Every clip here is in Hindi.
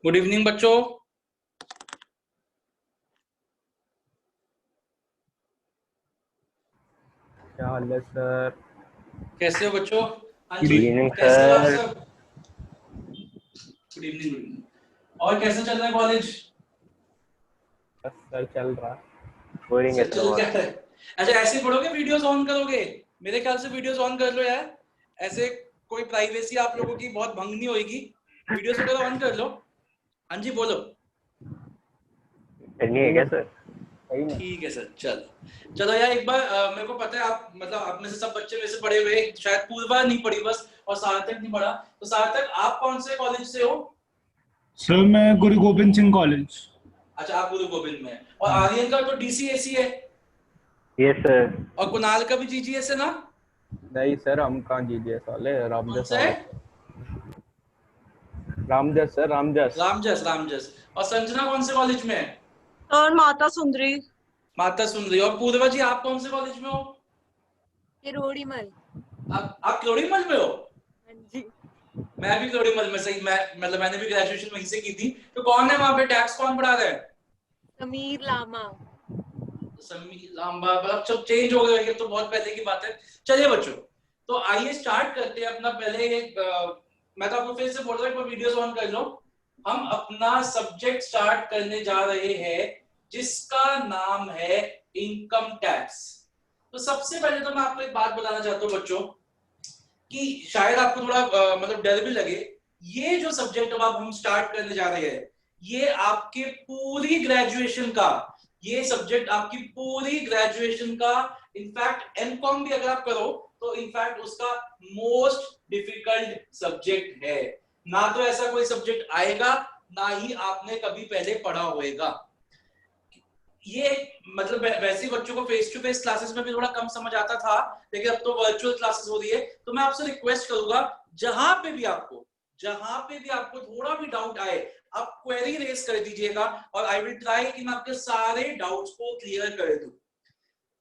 गुड इवनिंग बच्चों। क्या हाल है सर? कैसे हो बच्चों? हाँ गुड जी, इवनिंग कैसे हो आप सर। सब? Good evening, good evening. और कैसा चल रहा है कॉलेज? बस सर चल रहा। बोरिंग है सर सर चल क्या बहुत। रहा है? अच्छा, ऐसे ही पढ़ोगे? वीडियोस ऑन करोगे? मेरे ख्याल से वीडियोस ऑन कर लो यार। ऐसे कोई प्राइवेसी आप लोगों की बहुत भंग नहीं होगी। वीडियोस वगैरह ऑन कर लो। हाँ जी, बोलो। करनी है क्या सर? सही में। ठीक है सर, चलो चलो यार। एक बार मेरे को पता है आप मतलब आप में से सब बच्चे वैसे पढ़े हुए, शायद पूर्वा नहीं पढ़ी बस, और सार्थक नहीं पढ़ा। तो सार्थक, आप कौन से कॉलेज से हो? सर मैं गुरु गोबिंद सिंह कॉलेज। अच्छा, आप गुरु गोविंद में। और हाँ। आर्यन का तो डीसीएसी है। Yes sir. और कुणाल का भी जीजीएस है ना? नहीं सर, हम कहाँ जीजीएस वाले, कौन रामजस सा है? वाले। रामजस सर, रामजस। रामजस, रामजस। और संजना कौन से कॉलेज में है? और माता सुंदरी। माता सुंदरी। और पूर्वा जी, आप कौन से कॉलेज में हो? किरोड़ीमल। आप क्लोरीमल में हो? हाँ जी। मैं भी क्लोरीमल में। सही, मैं मतलब मैंने भी ग्रेजुएशन वहीं से की थी। तो कौन है वहां पे? टैक्स कौन पढ़ा रहा है? समीर लामा। समीर लांबा। अब सब चेंज हो गए, ये तो बहुत पहले की बात है। चलिए बच्चों, तो आइए स्टार्ट करते हैं अपना। पहले एक मैं तो आपको फिर से बोल रहा हूँ, वीडियोस ऑन कर लो। हम अपना सब्जेक्ट स्टार्ट करने जा रहे हैं, जिसका नाम है इनकम टैक्स। तो सबसे पहले तो मैं आपको एक बात बताना चाहता हूँ बच्चों, कि शायद आपको थोड़ा मतलब डर भी लगे। ये जो सब्जेक्ट अब हम स्टार्ट करने जा रहे हैं, ये आपके पूरी ग्रेजुएशन का, ये सब्जेक्ट आपकी पूरी ग्रेजुएशन का, इनफैक्ट एमकॉम भी अगर आप करो तो इनफैक्ट उसका मोस्ट डिफिकल्ट सब्जेक्ट है। ना तो ऐसा कोई सब्जेक्ट आएगा, ना ही आपने कभी पहले पढ़ा होएगा। ये मतलब वैसे ही बच्चों को फेस टू फेस क्लासेस में भी थोड़ा कम समझ आता था, लेकिन अब तो वर्चुअल क्लासेस हो रही है। तो मैं आपसे रिक्वेस्ट करूंगा, जहां पे भी आपको थोड़ा भी डाउट आए, आप क्वेरी रेज कर दीजिएगा, और आई विल ट्राई कि मैं आपके सारे डाउट्स को क्लियर कर दूं।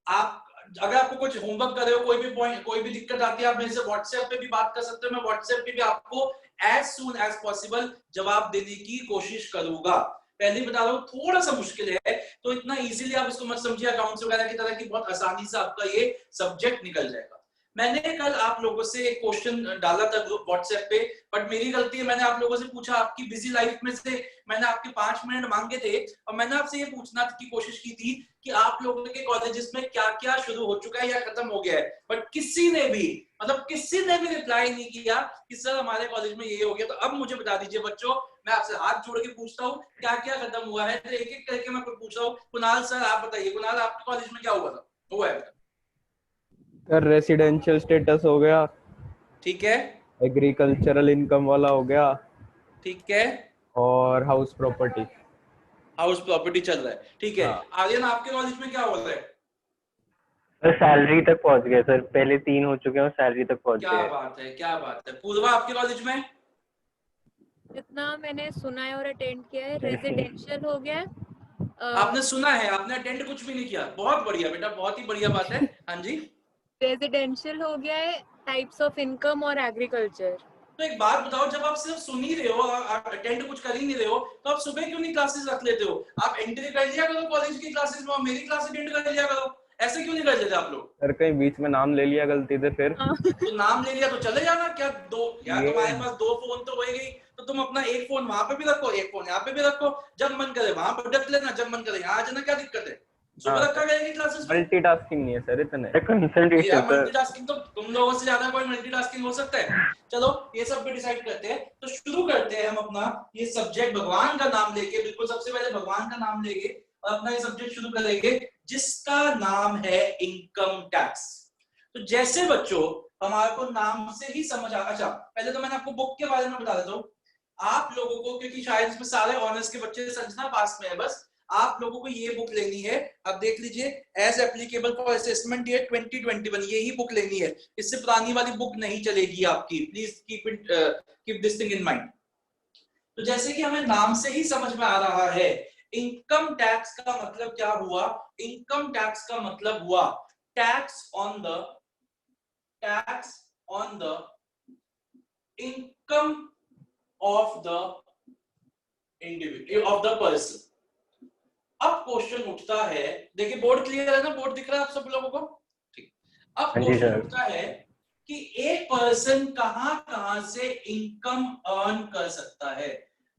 आप अगर आपको कुछ होमवर्क कर रहे हो, कोई भी पॉइंट, कोई भी दिक्कत आती है, आप मेरे से व्हाट्सएप पे भी बात कर सकते हो। मैं व्हाट्सएप पे भी आपको एज सून एज पॉसिबल जवाब देने की कोशिश करूंगा। पहले ही बता रहा हूं, थोड़ा सा मुश्किल है, तो इतना इजीली आप इसको मत समझिए अकाउंट्स वगैरह की तरह की। बहुत आसानी से आपका ये सब्जेक्ट निकल जाएगा। मैंने कल आप लोगों से एक क्वेश्चन डाला था ग्रुप व्हाट्सएप पे, बट मेरी गलती है। मैंने आप लोगों से पूछा, आपकी बिजी लाइफ में से मैंने आपके 5 मिनट मांगे थे, और मैंने आपसे ये पूछना की कोशिश की थी कि आप लोगों के कॉलेजेस में क्या क्या शुरू हो चुका है या खत्म हो गया है। बट किसी ने भी रिप्लाई नहीं किया कि सर हमारे कॉलेज में ये हो गया। तो अब मुझे बता दीजिए बच्चों, मैं आपसे हाथ जोड़ के पूछता हूँ, क्या क्या खत्म हुआ है। तो एक एक करके मैं पूछ रहा हूँ। कुणाल सर, आप बताइए, कुणाल आपके कॉलेज में क्या हुआ है? सर रेसिडेंशियल स्टेटस हो गया। ठीक है। एग्रीकल्चरल इनकम वाला हो गया। ठीक है। और हाउस प्रॉपर्टी। हाउस प्रॉपर्टी चल रहा है, ठीक है। हाँ आर्यन, आपके कॉलेज में क्या हो रहा है? सर, सैलरी तक पहुंच गए सर, पहले 3 हो चुके हैं, सैलरी तक पहुंच क्या गए। बात है, क्या बात है। पूर्वा, आपके कॉलेज में? जितना मैंने सुना है और अटेंड किया है, रेजिडेंशियल हो गया है। आपने सुना है, आपने अटेंड कुछ भी नहीं किया। बहुत बढ़िया बेटा, बहुत ही बढ़िया बात है। हाँ जी। रेजिडेंशियल हो गया है, टाइप्स ऑफ इनकम और एग्रीकल्चर। तो एक बात बताओ, जब आप सिर्फ सुन ही रहे हो, आप अटेंड कुछ कर ही नहीं रहे हो, तो आप सुबह क्यों नहीं क्लासेस रख लेते हो? आप एंट्री कर लिया करो कॉलेज की क्लासेस में, और मेरी क्लास अटेंड कर लिया करो। ऐसे क्यों नहीं कर लेते आप लोग? सर कहीं बीच में नाम ले लिया गलती से फिर। हाँ। तो नाम ले लिया तो चले जाना। क्या दो यार, ये तुम्हारे पास 2 फोन तो होएगा ही, तो तुम अपना एक फोन वहां पे भी रखो, एक फोन यहाँ पे भी रखो। जब मन करे वहां पर रख लेना, जब मन करे यहाँ आ जाना। क्या दिक्कत है? सुबह हाँ रखा सर, जाएगी क्लासेस में। मल्टीटास्किंग नहीं है सर इतने। यार कंसंट्रेशन सर। मल्टीटास्किंग तो तुम लोगों से ज्यादा कोई मल्टीटास्किंग हो सकता है? चलो, ये सब भी डिसाइड करते हैं। तो शुरू करते हैं हम अपना ये सब्जेक्ट, भगवान का नाम लेके, बिल्कुल सबसे पहले भगवान का नाम लेके, और अपना ये सब्जेक्ट शुरू करेंगे, जिसका नाम है इनकम टैक्स। तो जैसे बच्चों, हमारे को नाम से ही समझ आ। अच्छा, पहले तो मैंने आपको बुक के बारे में बता देता हूँ आप लोगों को, क्योंकि शायद इसमें सारे ऑनर्स के बच्चे, संजना पास में है बस। आप लोगों को ये बुक लेनी है। अब देख लीजिए, as applicable for assessment year 2021, यही बुक लेनी है। इससे पुरानी वाली बुक नहीं चलेगी आपकी। Please keep this thing in mind. तो जैसे कि हमें नाम से ही समझ में आ रहा है, इनकम टैक्स का मतलब क्या हुआ? इनकम टैक्स का मतलब हुआ tax on the income of the individual of the person. अब क्वेश्चन उठता है, देखिए बोर्ड क्लियर है ना, बोर्ड दिख रहा है आप सब लोगों को? ठीक। अब हाँ जी क्वेश्चन सर। उठता है कि एक पर्सन कहां से इनकम अर्न कर सकता है।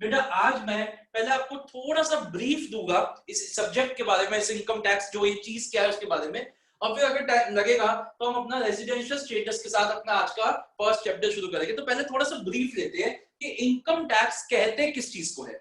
बेटा आज मैं पहले आपको थोड़ा सा ब्रीफ दूंगा इस सब्जेक्ट के बारे में, इस इनकम टैक्स जो ये चीज क्या है उसके बारे में, और फिर अगर टाइम लगेगा तो हम अपना रेजिडेंशियल स्टेटस के साथ अपना आज का फर्स्ट चैप्टर शुरू करेंगे। तो पहले थोड़ा सा ब्रीफ लेते हैं कि इनकम टैक्स कहते किस चीज को है।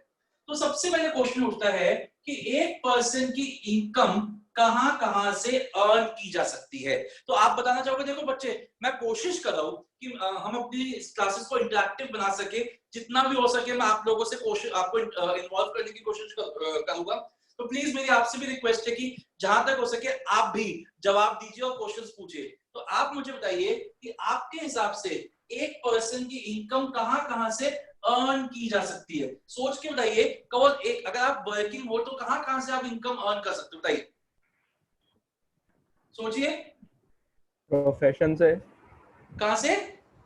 तो सबसे पहले क्वेश्चन उठता है कि एक पर्सन की इनकम कहां से अर्न की जा सकती है। तो आप बताना चाहोगे? देखो बच्चे, मैं कोशिश कर रहा हूं कि हम अपनी क्लासेस को इंटरेक्टिव बना सके, जितना भी हो सके मैं आप लोगों से कोशिश आपको इन्वॉल्व करने की कोशिश करूंगा। तो प्लीज मेरी आपसे भी रिक्वेस्ट है कि जहां तक हो सके आप भी जवाब दीजिए और क्वेश्चंस पूछिए। तो आप मुझे बताइए कि आपके हिसाब से एक पर्सन की इनकम कहां से अर्न की जा सकती है। सोच के बताइए, केवल एक, अगर आप वर्किंग हो तो कहां से आप इनकम अर्न कर सकते हो, बताइए, सोचिए। प्रोफेशन से। कहां से?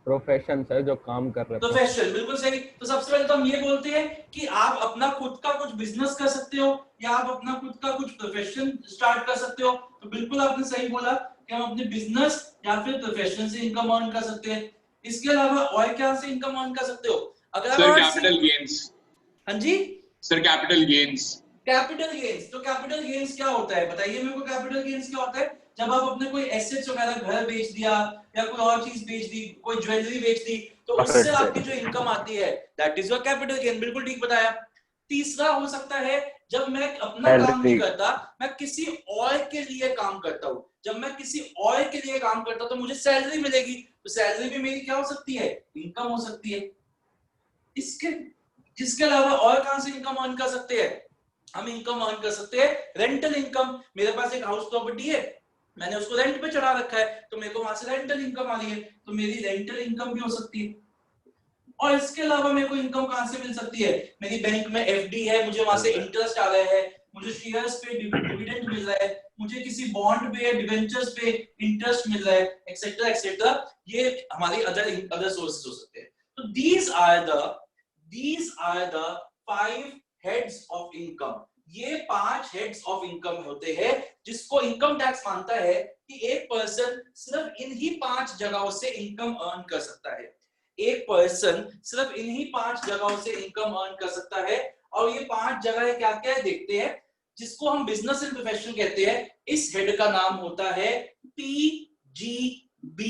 प्रोफेशन से, जो काम कर रहे हैं। प्रोफेशन, बिल्कुल सही। तो सबसे पहले तो हम ये बोलते हैं कि आप अपना खुद का कुछ बिजनेस कर सकते हो या आप अपना खुद का कुछ प्रोफेशन स्टार्ट कर सकते हो। तो बिल्कुल आपने सही बोला कि हम अपने बिजनेस या फिर प्रोफेशन से इनकम अर्न कर सकते हैं। इसके अलावा और क्या से इनकम अर्न कर सकते हो? अगर सर कैपिटल गेन्स। हाँ जी sir capital gains. Capital gains, तो कैपिटल गेन्स क्या होता है बताइए मेरे को। कैपिटल गेन्स क्या होता है? जब आप अपने कोई एसेट्स वगैरह, घर बेच दिया या कोई और चीज बेच दी, कोई ज्वेलरी बेच दी, तो उससे आपकी जो इनकम आती है, that is your capital gain. बिल्कुल ठीक बताया। तीसरा हो सकता है जब मैं अपना काम नहीं करता, मैं किसी और के लिए काम करता हूं। जब मैं किसी और के लिए काम करता हूं तो मुझे सैलरी मिलेगी, तो सैलरी भी मेरी क्या हो सकती है? इनकम हो सकती है। इसके अलावा और कहां से इनकम अर्न कर सकते हैं? हम इनकम अर्न कर सकते हैं रेंटल इनकम। मेरे पास एक हाउस प्रॉपर्टी है, मैंने उसको रेंट पे चढ़ा रखा है, तो मेरे को वहां से रेंटल इनकम आ रही है, तो मेरी रेंटल इनकम भी हो सकती है। और इसके अलावा मेरे को इनकम कहां से मिल सकती है? मेरी बैंक में एफडी है, मुझे वहां से इंटरेस्ट आ रहा है, मुझे शेयर्स पे डिविडेंड मिल रहा है, मुझे किसी बॉन्ड पे, डिवेंचर्स पे इंटरेस्ट मिल रहा है, एक्सेट्रा एक्सेट्रा। ये हमारी अदर सोर्सेज हो सकते हैं। तो these are the 5 heads of income. ये 5 हेड्स ऑफ इनकम होते हैं जिसको इनकम टैक्स मानता है कि एक पर्सन सिर्फ इन्हीं 5 जगहों से इनकम अर्न कर सकता है। एक पर्सन सिर्फ इन्हीं 5 जगहों से इनकम अर्न कर सकता है। और ये 5 जगह क्या क्या है देखते हैं, जिसको हम बिजनेस एंड प्रोफेशन कहते हैं। इस हेड का नाम होता है PGBP।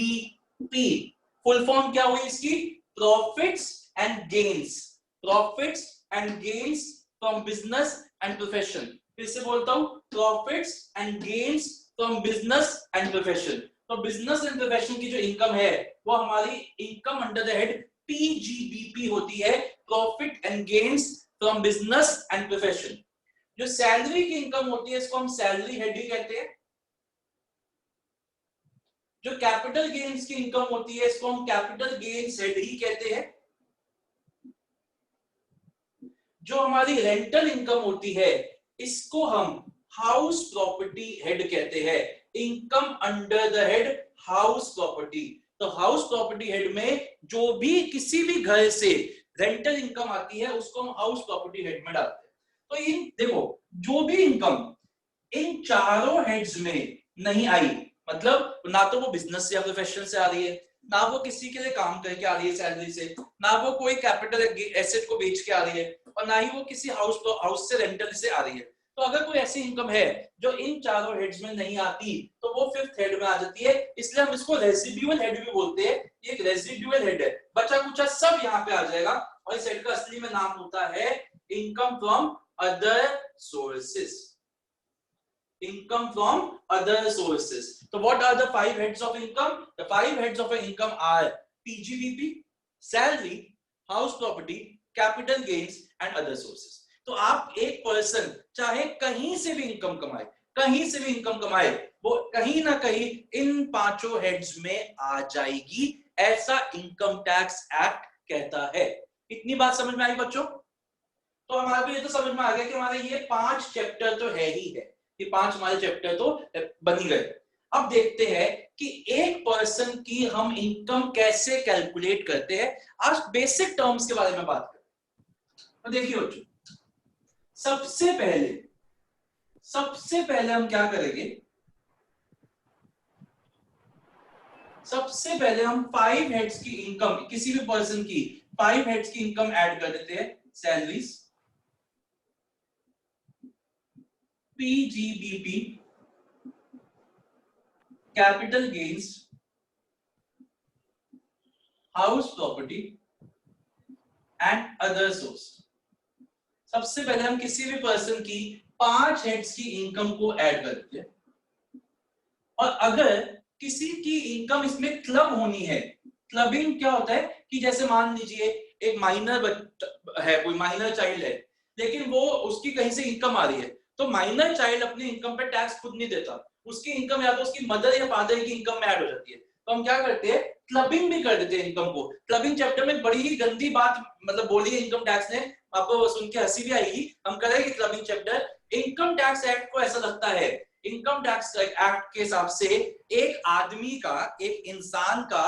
फुल फॉर्म क्या हुई इसकी? Profits and gains. Profits and gains from business and profession. फिर से बोलता हूं, profits and gains from business and profession. तो बिजनेस एंड प्रोफेशन की जो इनकम है वो हमारी income under the head PGBP होती है, profit and gains from business and profession. जो सैलरी की इनकम होती है इसको हम सैलरी हेड ही कहते हैं। जो कैपिटल गेन्स की इनकम होती है इसको हम कैपिटल गेन्स हेड ही कहते हैं। जो हमारी रेंटल इनकम होती है इसको हम हाउस प्रॉपर्टी हेड कहते हैं। Income under the head house property. तो हाउस प्रॉपर्टी हेड में जो भी किसी भी घर से रेंटल इनकम आती है उसको हम हाउस प्रॉपर्टी हेड में डालते हैं। तो इन देखो, जो भी इनकम इन चारों हेड्स में नहीं आई, मतलब ना तो वो बिजनेस या प्रोफेशन से आ रही है, ना वो किसी के लिए काम करके आ रही है सैलरी से, ना वो कोई कैपिटल एसेट को बेच के आ रही है, और ना ही वो किसी हाउस से रेंटल से आ रही है। तो अगर कोई ऐसी इनकम है जो इन चारों हेड्स में नहीं आती तो वो 5th हेड में आ जाती है। इसलिए हम इसको रेसिड्यूअल हेड भी बोलते हैं। ये एक रेसिड्यूअल हेड है, बचा कुचा सब यहाँ पे आ जाएगा। और इस हेड का असली में नाम होता है income from other sources. Income from other sources. So what are the 5 heads of income? The 5 heads of income are PGBP, salary, house property, capital gains and other sources. तो आप एक पर्सन चाहे कहीं से भी इनकम कमाए, कहीं से भी इनकम कमाए, वो कहीं ना कहीं इन 5 हेड्स में आ जाएगी, ऐसा इनकम टैक्स एक्ट कहता है। इतनी बात समझ में आई बच्चों? तो हमारे को ये तो समझ में आ गया कि हमारे ये 5 चैप्टर तो है ही है, ये 5 हमारे चैप्टर तो बन ही गए। अब देखते हैं कि एक पर्सन की हम इनकम कैसे कैलकुलेट करते हैं। आज बेसिक टर्म्स के बारे में बात करें। तो देखिए बच्चों, सबसे पहले हम क्या करेंगे, सबसे पहले हम 5 हेड्स की इनकम, किसी भी पर्सन की 5 हेड्स की इनकम ऐड कर देते हैं, salaries PGBP, capital gains, house property and other source. सबसे पहले हम किसी भी पर्सन की 5 हेड्स की इनकम को ऐड कर देते हैं, और अगर किसी की इनकम इसमें क्लब होनी है, क्लबिंग क्या होता है कि जैसे मान लीजिए एक माइनर है, कोई माइनर चाइल्ड है, लेकिन वो उसकी कहीं से इनकम आ रही है, तो माइनर चाइल्ड अपनी इनकम पे टैक्स खुद नहीं देता, उसकी इनकम या तो उसकी मदर या फादर की इनकम में ऐड हो जाती है। तो हम क्या करते हैं, क्लबिंग भी कर देते हैं इनकम को। क्लबिंग चैप्टर में बड़ी ही गंदी बात मतलब बोली है इनकम टैक्स ने, आपको सुन के हंसी भी आएगी, हम करेंगे clubbing chapter. Income tax act को ऐसा लगता है, इनकम टैक्स एक्ट के हिसाब से एक आदमी का, एक इंसान का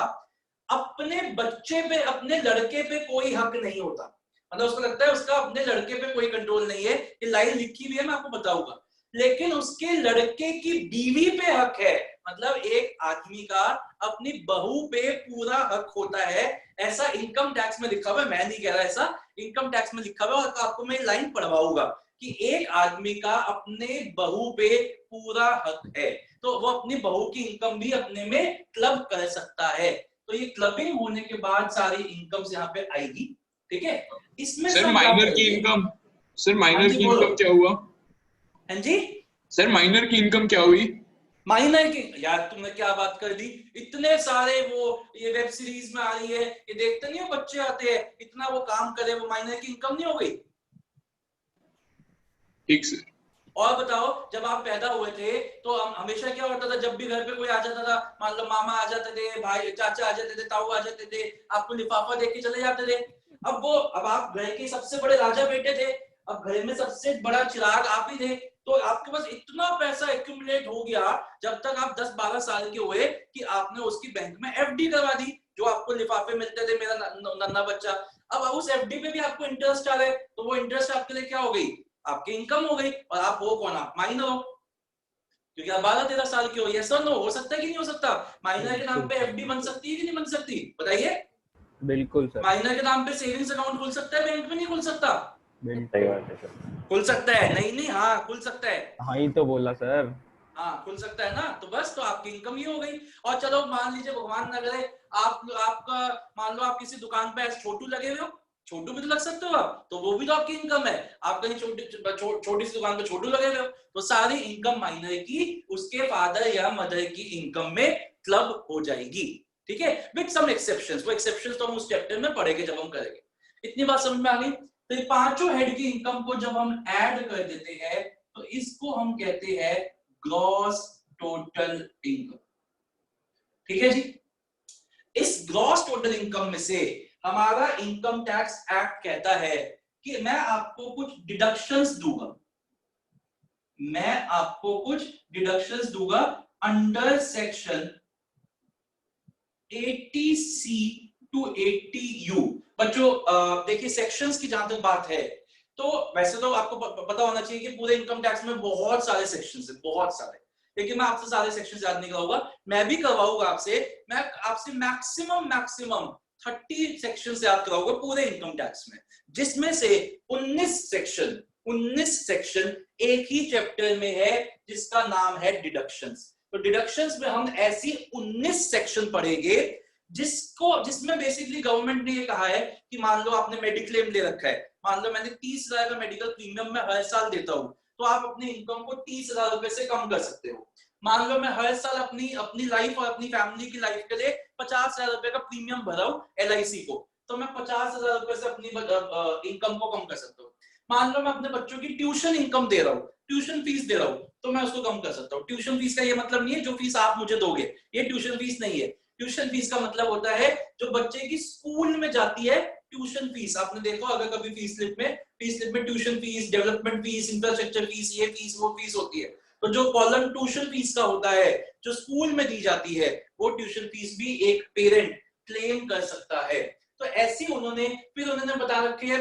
अपने बच्चे पे, अपने लड़के पे कोई हक नहीं होता। मतलब उसको लगता है उसका अपने लड़के पे कोई कंट्रोल नहीं है, ये लाइन लिखी हुई है, मैं आपको बताऊंगा, लेकिन उसके लड़के की बीवी पे हक है। मतलब एक आदमी का अपनी बहू पे पूरा हक होता है, ऐसा इनकम टैक्स में लिखा हुआ है, मैं नहीं कह रहा, ऐसा इनकम टैक्स में लिखा हुआ है। और आपको मैं लाइन पढ़वाऊंगा कि एक आदमी का अपने बहू पे पूरा हक है, तो वो अपनी बहू की इनकम भी अपने में क्लब कर सकता है। तो ये क्लबिंग होने के बाद सारी इनकम्स यहाँ पे आएगी, ठीक है। इसमें सर माइनर की इनकम, सर माइनर की इनकम क्या हुआ? हाँ जी सर माइनर की इनकम क्या हुई? माइनर की, यार तुमने क्या बात कर दी, इतने सारे वो ये वेब सीरीज में आ रही है, ये देखते नहीं हो बच्चे आते हैं, इतना वो काम करे, वो माइनर की इनकम नहीं हो गई? ठीक सर। और बताओ, जब आप पैदा हुए थे तो हम हमेशा क्या होता था, जब भी घर पे कोई आ जाता था, मान लो मामा आ जाते थे, भाई चाचा आ जाते थे, ताऊ आ जाते थे, आपको लिफाफा देके चले जाते थे। अब आप घर के सबसे बड़े राजा बेटे थे, अब घर में सबसे बड़ा चिराग आप ही थे, तो आपके पास इतना पैसा एक्यूमुलेट हो गया जब तक आप 10-12 साल के हुए कि आपने उसकी बैंक में एफडी करवा दी, जो आपको लिफाफे मिलते थे, मेरा नन्ना बच्चा। अब उस एफडी पे भी आपको इंटरेस्ट आ रहा है, तो वो इंटरेस्ट आपके लिए क्या हो गई, आपकी इनकम हो गई। और आप हो कौन, आप माइनर हो, क्योंकि आप 12-13 साल के हो। यस और नो, हो सकता है कि नहीं हो सकता? माइनर के नाम पे एफडी बन सकती है कि नहीं बन सकती, बताइए। बिल्कुल सर। माइनर के नाम पे सेविंग्स अकाउंट खुल सकता है, बैंक में नहीं खुल सकता? सही बात है सर। खुल सकता है, नहीं नहीं, हाँ खुल सकता है, हाँ ही तो बोला सर। हाँ खुल सकता है ना। तो बस, तो आपकी इनकम ही हो गई। और चलो मान लीजिए भगवान न करे, आपका मान लो आप किसी दुकान पे ऐसे छोटू लगे हुए हो, छोटू भी तो लग सकते हो आप, तो वो भी तो आपकी इनकम है। आप कहीं छोटी सी दुकान पे छोटू लगे हुए हो, तो सारी इनकम माइनर की उसके फादर या मदर की इनकम में क्लब हो जाएगी, ठीक है, विद सम एक्सेप्शंस। वो एक्सेप्शंस तो हम उस चैप्टर में पढ़ेंगे जब हम करेंगे। इतनी बात समझ में आ गई? तो पांचों हेड की इनकम को जब हम ऐड कर देते हैं तो इसको हम कहते हैं ग्रॉस टोटल इनकम, ठीक है जी। इस ग्रॉस टोटल इनकम में से हमारा इनकम टैक्स एक्ट कहता है कि मैं आपको कुछ डिडक्शंस दूंगा, मैं आपको कुछ डिडक्शंस दूंगा under section 80C to 80U। बच्चों देखिए, सेक्शंस की जहां तक बात है, तो वैसे तो आपको पता होना चाहिए कि पूरे इनकम टैक्स में बहुत सारे सेक्शंस हैं, बहुत सारे, लेकिन मैं आपसे सारे सेक्शंस याद नहीं कराऊंगा, मैं भी करवाऊंगा आपसे, मैं आपसे मैक्सिमम 30 सेक्शंस याद कराऊंगा पूरे इनकम टैक्स में, जिसमें से 19 सेक्शन एक ही चैप्टर में है जिसका नाम है डिडक्शंस। तो डिडक्शंस में हम ऐसी 19 सेक्शन पढ़ेंगे जिसमें बेसिकली गवर्नमेंट ने ये कहा है कि मान लो आपने मेडिक्लेम ले रखा है, मान लो मैंने 30,000 का मेडिकल प्रीमियम मैं हर साल देता हूं, तो आप अपनी इनकम को 30,000 रुपए से कम कर सकते हो। मान लो मैं हर साल अपनी लाइफ और अपनी फैमिली की लाइफ के लिए 50,000 रुपए का प्रीमियम भरा हूं LIC को, तो मैं 50,000 रुपए से अपनी इनकम को कम कर सकता हूँ। मान लो मैं अपने बच्चों की ट्यूशन इनकम दे रहा हूँ, ट्यूशन फीस दे रहा हूँ, तो मैं उसको कम कर सकता हूँ। ट्यूशन फीस का ये मतलब नहीं है जो फीस आप मुझे दोगे, ये ट्यूशन फीस नहीं है। ट्यूशन फीस का मतलब होता है जो बच्चे की स्कूल में जाती है ट्यूशन फीस। आपने देखो अगर कभी फीस स्लिप में tuition fees, development fees, infrastructure fees, ये फीस वो फीस होती है, तो जो कॉलम ट्यूशन फीस का होता है जो स्कूल में दी जाती है, वो ट्यूशन फीस भी एक पेरेंट क्लेम कर सकता है। तो ऐसी उन्होंने बता रखी है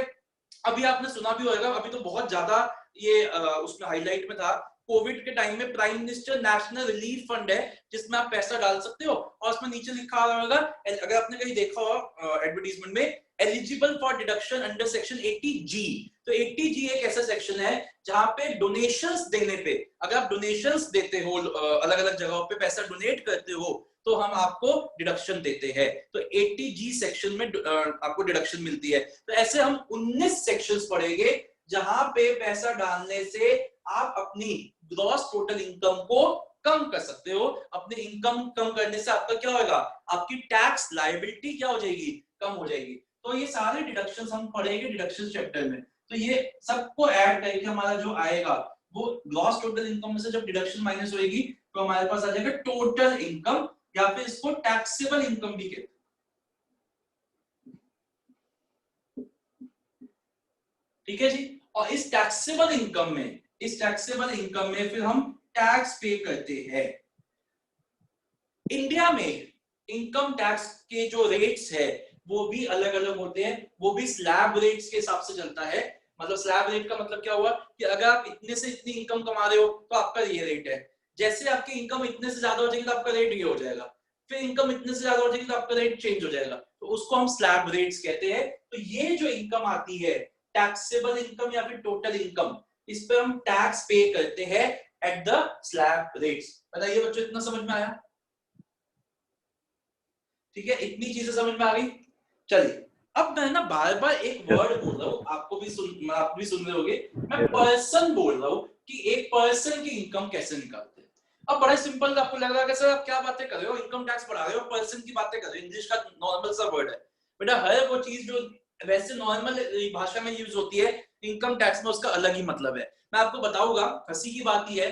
अभी आपने सुना भी होगा, अभी तो बहुत ज्यादा ये उसमें हाईलाइट में था, कोविड के टाइम में prime minister national relief fund है जिसमें आप पैसा डाल सकते हो, और उसमें नीचे लिखा हुआ होगा, अगर आपने कहीं देखा हो एडवर्टीजमेंट में, eligible for deduction under section 80G। तो 80G एक ऐसा सेक्शन है जहां पे डोनेशंस देने पे, अगर आप डोनेशंस देते हो, अलग अलग जगहों पे पैसा डोनेट करते हो, तो हम आपको डिडक्शन देते हैं। तो 80G सेक्शन में आपको डिडक्शन मिलती है। तो ऐसे हम 19 सेक्शंस पढ़ेंगे जहां पे पैसा डालने से आप अपनी ग्रॉस टोटल इनकम को कम कर सकते हो। अपनी इनकम कम करने से आपका क्या होगा, आपकी टैक्स लायबिलिटी क्या हो जाएगी, कम हो जाएगी। तो ये सारे डिडक्शंस हम पढ़ेंगे डिडक्शन चैप्टर में। तो ये सबको ऐड करके हमारा जो आएगा वो ग्रॉस टोटल इनकम में से जब डिडक्शन माइनस होएगी तो हमारे पास आ जाएगा टोटल इनकम, या फिर इसको टैक्सेबल इनकम भी कहते हैं। ठीक है जी। और इस टैक्सेबल इनकम में फिर हम टैक्स पे करते हैं। इंडिया में इनकम टैक्स के जो रेट्स है वो भी अलग अलग होते हैं, वो भी स्लैब रेट्स के हिसाब से चलता है। मतलब स्लैब रेट का मतलब क्या हुआ कि अगर आप इतने से इतनी इनकम कमा रहे हो तो आपका ये रेट है, जैसे आपकी इनकम इतने से ज्यादा हो जाएगी तो आपका रेट ये हो जाएगा, फिर इनकम इतने से ज्यादा हो जाएगी तो आपका रेट चेंज हो जाएगा, तो उसको हम स्लैब रेट्स कहते हैं। तो ये जो इनकम आती है टैक्सेबल इनकम या फिर टोटल इनकम, इस पर हम टैक्स पे करते हैं एट द स्लैब रेट्स। बताइए बच्चों, इतना समझ में आया? ठीक है, इतनी चीजें समझ में आ गई। चलिए, अब मैं ना बार बार एक वर्ड बोल रहा हूँ, आप भी सुन रहे होगे, मैं पर्सन बोल रहा हूँ कि एक पर्सन की इनकम कैसे निकालते हैं। अब बड़ा सिंपल आपको लग रहा है कि सर आप क्या बातें कर रहे हो, इनकम टैक्स बढ़ा रहे हो, पर्सन की बातें कर रहे हो, इंग्लिश का नॉर्मल सा वर्ड है बेटा। हर वो चीज जो वैसे नॉर्मल भाषा में यूज होती है, इनकम टैक्स में उसका अलग ही मतलब है। मैं आपको बताऊंगा, हंसी की बात ही है,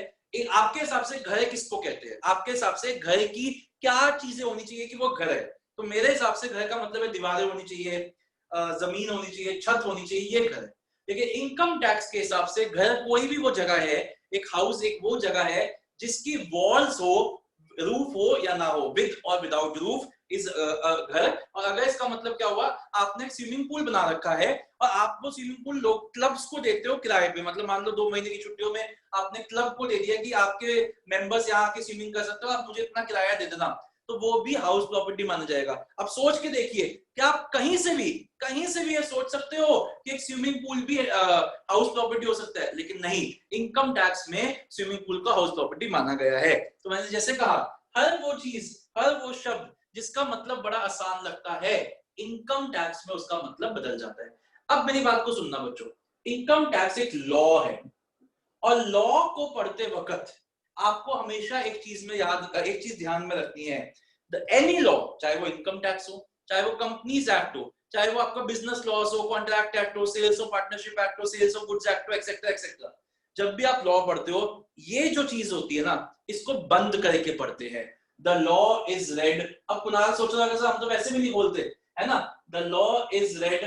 आपके हिसाब से घर किसको कहते हैं? आपके हिसाब से घर की क्या चीजें होनी चाहिए कि वो घर है? तो मेरे हिसाब से घर का मतलब है दीवारें होनी चाहिए, जमीन होनी चाहिए, छत होनी चाहिए, ये घर है। लेकिन इनकम टैक्स के हिसाब से घर कोई भी वो जगह है, एक हाउस एक वो जगह है जिसकी वॉल्स हो, रूफ हो या ना हो, विद और विदाउट रूफ इज घर। और अगर इसका मतलब क्या हुआ, आपने एक स्विमिंग पूल बना रखा है और आप वो स्विमिंग पूल लोग क्लब्स को देते हो किराए पे, मतलब मान लो 2 महीने की छुट्टियों में आपने क्लब को दे दिया कि आपके मेंबर्स यहाँ आके स्विमिंग कर सकते हो, आप मुझे इतना किराया दे देना, तो वो भी हाउस प्रॉपर्टी माना जाएगा। अब सोच के देखिए, क्या आप कहीं से भी ये सोच सकते हो कि एक स्विमिंग पूल भी हाउस प्रॉपर्टी हो सकता है? लेकिन नहीं, इनकम टैक्स में स्विमिंग पूल को हाउस प्रॉपर्टी माना गया है। तो मैंने जैसे कहा, हर वो चीज, हर वो शब्द जिसका मतलब बड़ा आसान लगता है, इनकम टैक्स में उसका मतलब बदल जाता है। अब मेरी बात को सुनना बच्चों, इनकम टैक्स एक लॉ है, और लॉ को पढ़ते वक्त आपको हमेशा एक चीज ध्यान में रखनी है, एनी लॉ, चाहे वो इनकम टैक्स हो, चाहे वो कंपनीज एक्ट हो, चाहे वो आपका बिजनेस लॉस हो, कॉन्ट्रैक्ट एक्ट हो, सेल्स हो, पार्टनरशिप एक्ट हो, सेल्स ऑफ गुड्स एक्ट हो, एक्सेट्रा एक्सेट्रा, जब भी आप लॉ पढ़ते हो, ये जो चीज होती है ना, इसको बंद करके पढ़ते हैं। The law is red. अब कुणाल सोच रहा है हम तो वैसे भी नहीं बोलते है ना, the law is read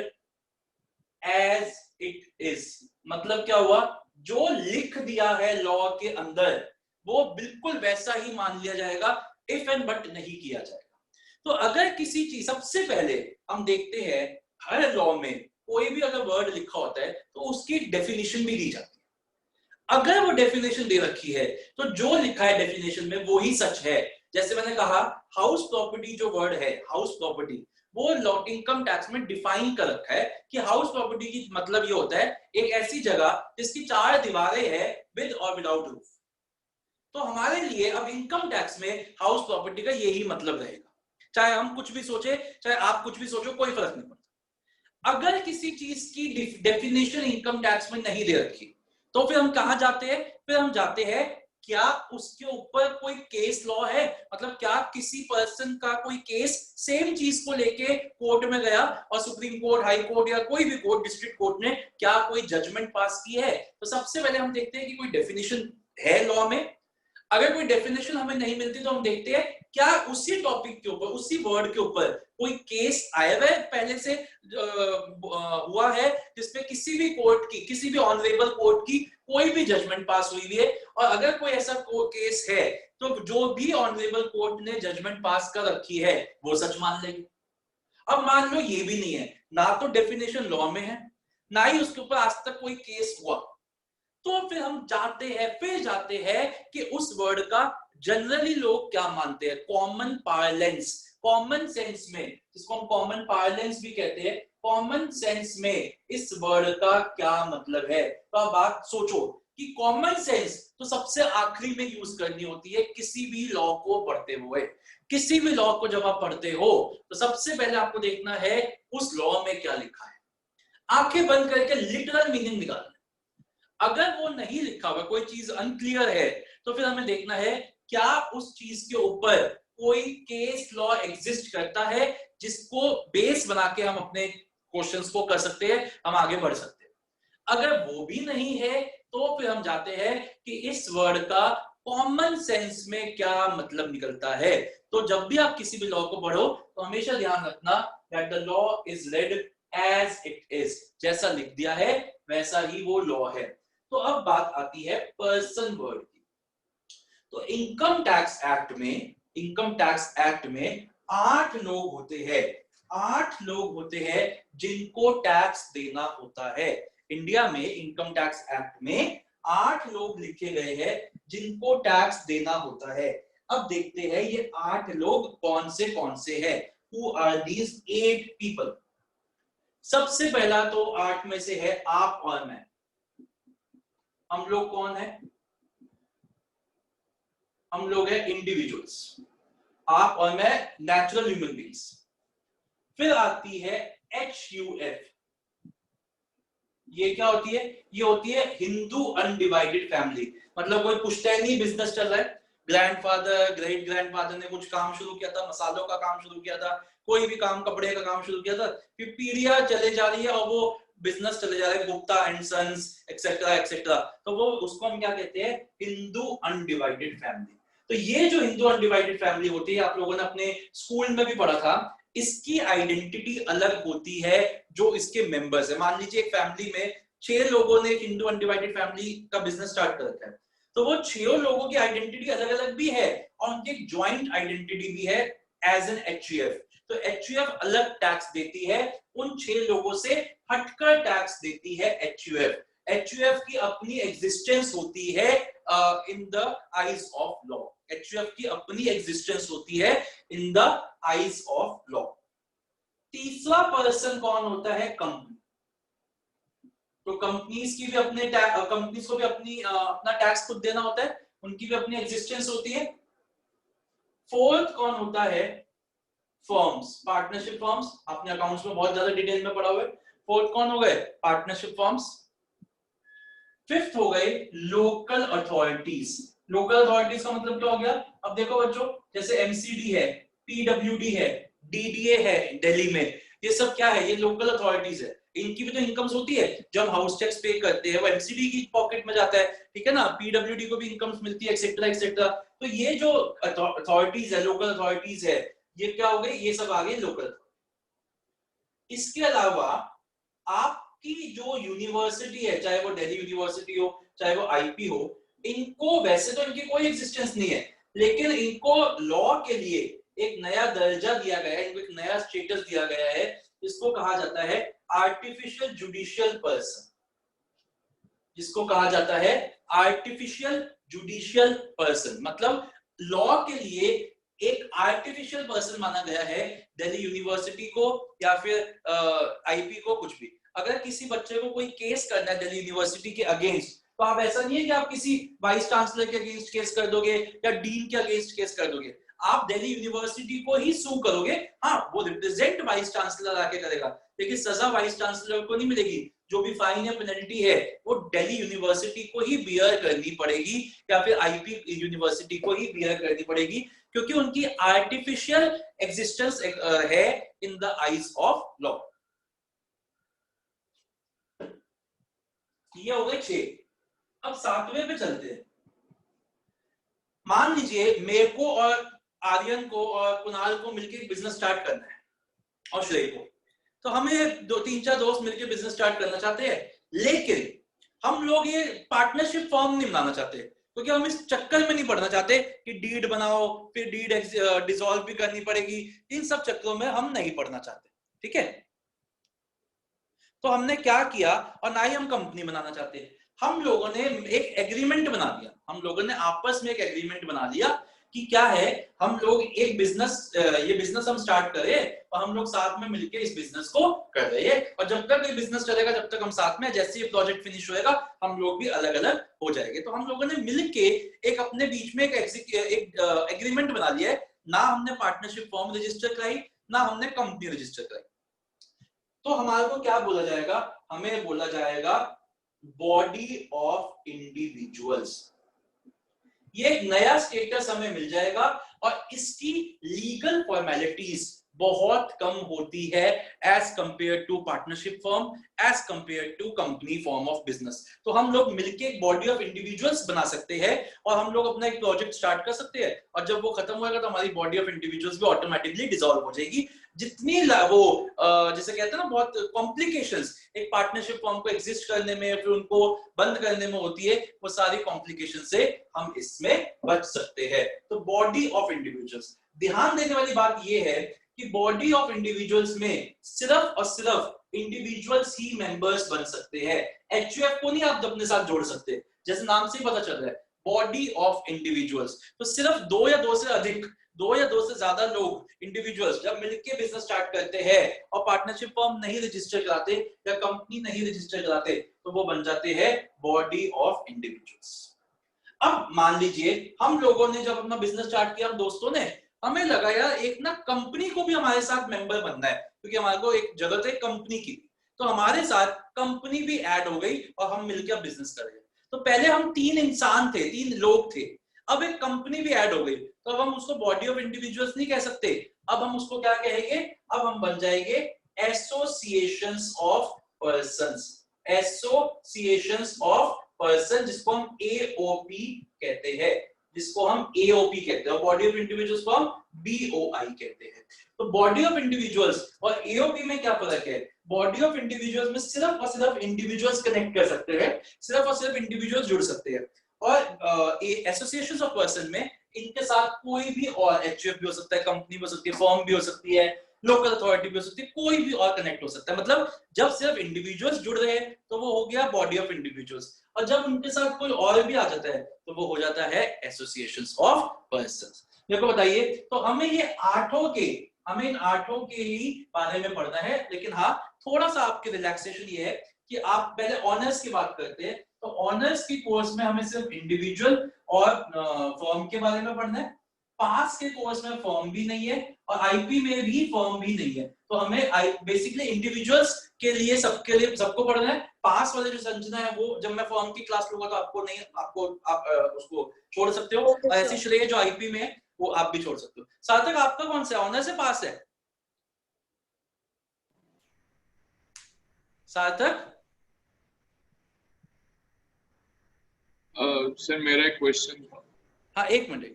as it is. मतलब क्या हुआ, जो लिख दिया है लॉ के अंदर वो बिल्कुल वैसा ही मान लिया जाएगा, इफ एंड बट नहीं किया जाएगा। तो अगर किसी चीज, सबसे पहले हम देखते हैं हर लॉ में कोई भी अगर वर्ड लिखा होता है तो उसकी डेफिनेशन भी दी जाती है। अगर वो डेफिनेशन दे रखी है तो जो लिखा है डेफिनेशन में वो ही सच है। जैसे मैंने कहा, हाउस प्रॉपर्टी जो वर्ड है, हाउस प्रॉपर्टी, वो लॉ इनकम टैक्स में डिफाइन कर रखा है कि हाउस प्रॉपर्टी की मतलब ये होता है एक ऐसी जगह जिसकी 4 दीवारें हैं विद और विदाउट रूफ। तो हमारे लिए अब इनकम टैक्स में हाउस प्रॉपर्टी का यही मतलब रहेगा, चाहे हम कुछ भी सोचे, चाहे आप कुछ भी सोचो, कोई फर्क नहीं पड़ता। अगर किसी चीज की डेफिनेशन इनकम टैक्स में नहीं दे रखी तो फिर हम कहां जाते हैं? फिर हम जाते हैं, क्या उसके ऊपर कोई केस लॉ है? मतलब क्या किसी पर्सन का कोई केस सेम चीज को लेके कोर्ट में गया और सुप्रीम कोर्ट, हाई कोर्ट या कोई भी कोर्ट, डिस्ट्रिक्ट कोर्ट ने क्या कोई जजमेंट पास की है? तो सबसे पहले हम देखते हैं कि कोई डेफिनेशन है लॉ में। अगर कोई डेफिनेशन हमें नहीं मिलती तो हम देखते हैं क्या उसी टॉपिक के ऊपर, उसी वर्ड के ऊपर कोई केस आया है पहले से हुआ है जिसमें किसी भी कोर्ट की, किसी भी ऑनरेबल कोर्ट की कोई भी जजमेंट पास हुई है। और अगर कोई ऐसा केस है तो जो भी ऑनरेबल कोर्ट ने जजमेंट पास कर रखी है वो सच मान लेंगे। अब मान लो ये भी नहीं है, ना तो डेफिनेशन लॉ में है, ना ही उसके ऊपर आज तक कोई केस हुआ। तो फिर हम जाते हैं कि उस वर्ड का जनरली लोग क्या मानते हैं, कॉमन पार्लेंस, कॉमन सेंस में, जिसको हम कॉमन पार्लेंस भी कहते हैं, कॉमन सेंस में इस वर्ड का क्या मतलब है। तो आप बात सोचो कि कॉमन सेंस तो सबसे आखिरी में यूज करनी होती है किसी भी लॉ को पढ़ते हुए। किसी भी लॉ को जब आप पढ़ते हो तो सबसे पहले आपको देखना है उस लॉ में क्या लिखा है, आंखें बंद करके लिटरल मीनिंग निकालना। अगर वो नहीं लिखा हुआ, कोई चीज अनक्लियर है, तो फिर हमें देखना है क्या उस चीज के ऊपर कोई केस लॉ एग्जिस्ट करता है जिसको बेस बना के हम अपने क्वेश्चंस को कर सकते हैं, हम आगे बढ़ सकते हैं। अगर वो भी नहीं है तो फिर हम जाते हैं कि इस वर्ड का कॉमन सेंस में क्या मतलब निकलता है। तो जब भी आप किसी भी लॉ को पढ़ो तो हमेशा ध्यान रखना that the law is read as it is, जैसा लिख दिया है वैसा ही वो लॉ है। तो अब बात आती है पर्सन वर्ड की। तो इनकम टैक्स एक्ट में 8 लोग होते हैं, 8 लोग होते हैं जिनको टैक्स देना होता है। इंडिया में इनकम टैक्स एक्ट में 8 लोग लिखे गए हैं जिनको टैक्स देना होता है। अब देखते हैं ये 8 लोग कौन से हैं। Who are these 8 people? सबसे पहला तो 8 में से है आप और मैं। हम लोग कौन है? हम लोग हैं इंडिविजुअल्स, आप और मैं नेचुरल ह्यूमन बींग्स। फिर आती है HUF। ये क्या होती है? ये होती है हिंदू अनडिवाइडेड फैमिली। मतलब कोई पुश्तैनी बिजनेस चल रहा है, ग्रैंडफादर ग्रेट ग्रैंडफादर ने कुछ काम शुरू किया था, मसालों का काम शुरू किया था, कोई भी काम, कपड़े का काम शुरू किया था, फिर पीढ़ियां चले जा रही है और वो बिजनेस चले जा रहे हैं, Gupta and sons etcetera etcetera. तो वो उसको हम क्या कहते हैं? Hindu undivided family. तो ये जो हिंदू अनडिवाइडेड फैमिली होती है, आप लोगों ने अपने स्कूल में भी पढ़ा था, इसकी आइडेंटिटी अलग होती है जो इसके मेंबर्स है। मान लीजिए एक फैमिली में 6 लोगों ने एक हिंदू अनडिवाइडेड फैमिली का बिजनेस स्टार्ट कर रखा है, तो वो 6 लोगों की आइडेंटिटी अलग अलग भी है और उनकी एक ज्वाइंट आइडेंटिटी भी है एज एन HUF। तो HUF अलग टैक्स देती है, उन 6 लोगों से हटकर टैक्स देती है HUF। HUF की अपनी एग्जिस्टेंस होती है in the eyes of law. HUF की अपनी एग्जिस्टेंस होती है in the eyes of law. तीसरा पर्सन कौन होता है? कंपनी। तो कंपनीज की भी अपने कंपनीज को भी अपना टैक्स खुद देना होता है, उनकी भी अपनी एग्जिस्टेंस होती है। फोर्थ कौन होता है? Firms, partnership firms. आपने अकाउंट्स में बहुत ज्यादा डिटेल में पढ़ा हुआ है। फोर्थ कौन हो गए? Partnership firms. फिफ्थ हो गए लोकल अथॉरिटीज। लोकल अथॉरिटीज का मतलब क्या हो गया? अब देखो बच्चों, जैसे MCD है, PWD है, DDA है दिल्ली में, ये सब क्या है? ये लोकल अथॉरिटीज है। इनकी भी तो इनकम्स होती है, जब हाउस टैक्स पे करते हैं वो MCD की पॉकेट में जाता है, ठीक है ना। PWD को भी इनकम्स मिलती है एक्सेट्रा एक्सेट्रा। तो ये जो अथॉरिटीज है, लोकल अथॉरिटीज है, ये क्या हो गए? ये सब आ गए लोकल। इसके अलावा आपकी जो यूनिवर्सिटी है, चाहे वो दिल्ली यूनिवर्सिटी हो, चाहे वो IP हो, इनको वैसे तो इनकी कोई एग्जिस्टेंस नहीं है, लेकिन इनको लॉ के लिए एक नया दर्जा दिया गया है, इनको एक नया स्टेटस दिया गया है, जिसको कहा जाता है आर्टिफिशियल जुडिशियल पर्सन। जिसको कहा जाता है आर्टिफिशियल जुडिशियल पर्सन। मतलब लॉ के लिए एक आर्टिफिशियल पर्सन माना गया है दिल्ली यूनिवर्सिटी को या फिर IP को, कुछ भी। अगर किसी बच्चे को कोई केस करना है दिल्ली यूनिवर्सिटी के अगेंस्ट, तो आप ऐसा नहीं है कि आप किसी वाइस चांसलर के अगेंस्ट केस कर दोगे या डीन के अगेंस्ट केस कर दोगे, आप दिल्ली यूनिवर्सिटी को ही सू करोगे। हाँ, वो रिप्रेजेंट वाइस चांसलर आके करेगा, लेकिन सजा वाइस चांसलर को नहीं मिलेगी। जो भी फाइन या पेनल्टी है वो दिल्ली यूनिवर्सिटी को ही बियर करनी पड़ेगी या फिर IP यूनिवर्सिटी को ही बियर करनी पड़ेगी, क्योंकि उनकी आर्टिफिशियल एग्जिस्टेंस है in the eyes of law. ये हो गए 6। अब 7वें पे चलते हैं। मान लीजिए मेरे को और आर्यन को और कुणाल को मिलकर बिजनेस स्टार्ट करना है और श्रेय को, तो हमें 2-3-4 दोस्त मिलकर बिजनेस स्टार्ट करना चाहते हैं, लेकिन हम लोग ये पार्टनरशिप फॉर्म नहीं बनाना चाहते, क्योंकि हम इस चक्कर में नहीं पड़ना चाहते कि डीड बनाओ, फिर डीड डिसॉल्व भी करनी पड़ेगी। इन सब चक्करों में हम नहीं पड़ना चाहते, ठीक है। तो हमने क्या किया, और ना ही हम कंपनी बनाना चाहते, हम लोगों ने एक एग्रीमेंट बना लिया, हम लोगों ने आपस में एक एग्रीमेंट बना लिया कि क्या है, हम लोग एक बिजनेस, ये बिजनेस हम स्टार्ट करें और हम लोग साथ में मिलके इस बिजनेस को कर रहे हैं, और जब तक ये बिजनेस चलेगा तब तक हम साथ में, जैसे ये प्रोजेक्ट फिनिश होएगा हम लोग भी अलग अलग हो जाएंगे। तो हम लोगों ने मिलके एक अपने बीच में एक एग्रीमेंट बना लिया है, ना हमने पार्टनरशिप फॉर्म रजिस्टर कराई, ना हमने कंपनी रजिस्टर कराई। तो हमारे को क्या बोला जाएगा, हमें बोला जाएगा बॉडी ऑफ इंडिविजुअल्स। ये एक नया स्टेटस हमें मिल जाएगा, और इसकी लीगल फॉर्मेलिटीज बहुत कम होती है as compare to partnership form, as compare to company form of business. तो हम लोग मिलके एक बॉडी ऑफ इंडिविजुअल्स बना सकते हैं और हम लोग अपना एक प्रोजेक्ट स्टार्ट कर सकते हैं, और जब वो खत्म होगा तो हमारी बॉडी ऑफ इंडिविजुअल्स भी ऑटोमेटिकली डिसॉल्व हो जाएगी। जितनी वो जैसे कहते हैं ना, बहुत कॉम्प्लिकेशंस एक पार्टनरशिप फॉर्म को एग्जिस्ट करने में, फिर उनको बंद करने में होती है, वो सारी कॉम्प्लिकेशन से हम इसमें बच सकते हैं। तो बॉडी ऑफ इंडिविजुअल्स, ध्यान देने वाली बात ये है कि बॉडी ऑफ इंडिविजुअल्स में सिर्फ और सिर्फ इंडिविजुअल्स ही मेंबर्स बन सकते हैं, एचयूएफ को नहीं आप अपने साथ जोड़ सकते, जैसे नाम से ही पता चल रहा है बॉडी ऑफ इंडिविजुअल्स। तो सिर्फ दो या दो से अधिक, दो या दो से ज्यादा लोग, इंडिविजुअल्स जब मिलकर बिजनेस स्टार्ट करते हैं और पार्टनरशिप फॉर्म नहीं रजिस्टर कराते या कंपनी नहीं रजिस्टर कराते, तो वो बन जाते हैं बॉडी ऑफ इंडिविजुअल्स। अब मान लीजिए हम लोगों ने जब अपना बिजनेस स्टार्ट किया, हम दोस्तों ने, हमें लगा यार एक ना कंपनी को भी हमारे साथ मेंबर बनना है, क्योंकि हमारे को एक जरूरत है कंपनी की, तो हमारे साथ कंपनी भी ऐड हो गई और हम मिलकर बिजनेस कर रहे हैं। तो पहले हम 3 इंसान थे, 3 लोग थे, अब एक कंपनी भी ऐड हो गई, तो अब हम उसको बॉडी ऑफ इंडिविजुअल्स नहीं कह सकते, अब हम उसको क्या कहेंगे, अब हम बन जाएंगे associations of persons, associations of person, जिसको हम एओपी कहते हैं, जिसको हम एओपी कहते हैं, और बॉडी ऑफ इंडिविजुअल्स को हम बीओआई कहते हैं। तो बॉडी ऑफ इंडिविजुअल्स और एओपी में क्या फर्क है, बॉडी ऑफ इंडिविजुअल्स में सिर्फ और सिर्फ इंडिविजुअल्स कनेक्ट कर सकते हैं, सिर्फ और सिर्फ इंडिविजुअल्स जुड़ सकते हैं, और एसोसिएशंस ऑफ पर्सन में इनके साथ कोई भी और एचयूएफ भी हो सकता है, कंपनी भी हो सकती है, फर्म भी हो सकती है, लोकल अथॉरिटी भी हो सकती है, कोई भी और कनेक्ट हो सकता है। मतलब जब सिर्फ इंडिविजुअल्स जुड़ रहे हैं तो वो हो गया बॉडी ऑफ इंडिविजुअल्स, और जब उनके साथ कोई और भी आ जाता है तो वो हो जाता है एसोसिएशंस ऑफ पर्संस। मेरे को बताइए, तो हमें ये हमें इन आठों के ही बारे में पढ़ना है, लेकिन हाँ थोड़ा सा आपके रिलैक्सेशन ये है कि आप पहले ऑनर्स की बात करते हैं, तो ऑनर्स की कोर्स में हमें सिर्फ इंडिविजुअल और फर्म के बारे में पढ़ना है, पास के कोर्स में फर्म भी नहीं है और आईपी में भी फर्म भी नहीं है, तो हमें बेसिकली इंडिविजुअल्स के लिए सबको पढ़ना है। पास वाले जो संरचना है वो जब मैं फर्म की क्लास लूंगा तो आपको नहीं, आप उसको छोड़ सकते हो, और ऐसी श्रेय जो आईपी में है वो आप भी छोड़ सकते हो। सार्थक आपका कौन सा ऑनर से पास है? सार्थक सर मेरा एक क्वेश्चन था। हाँ एक मिनट,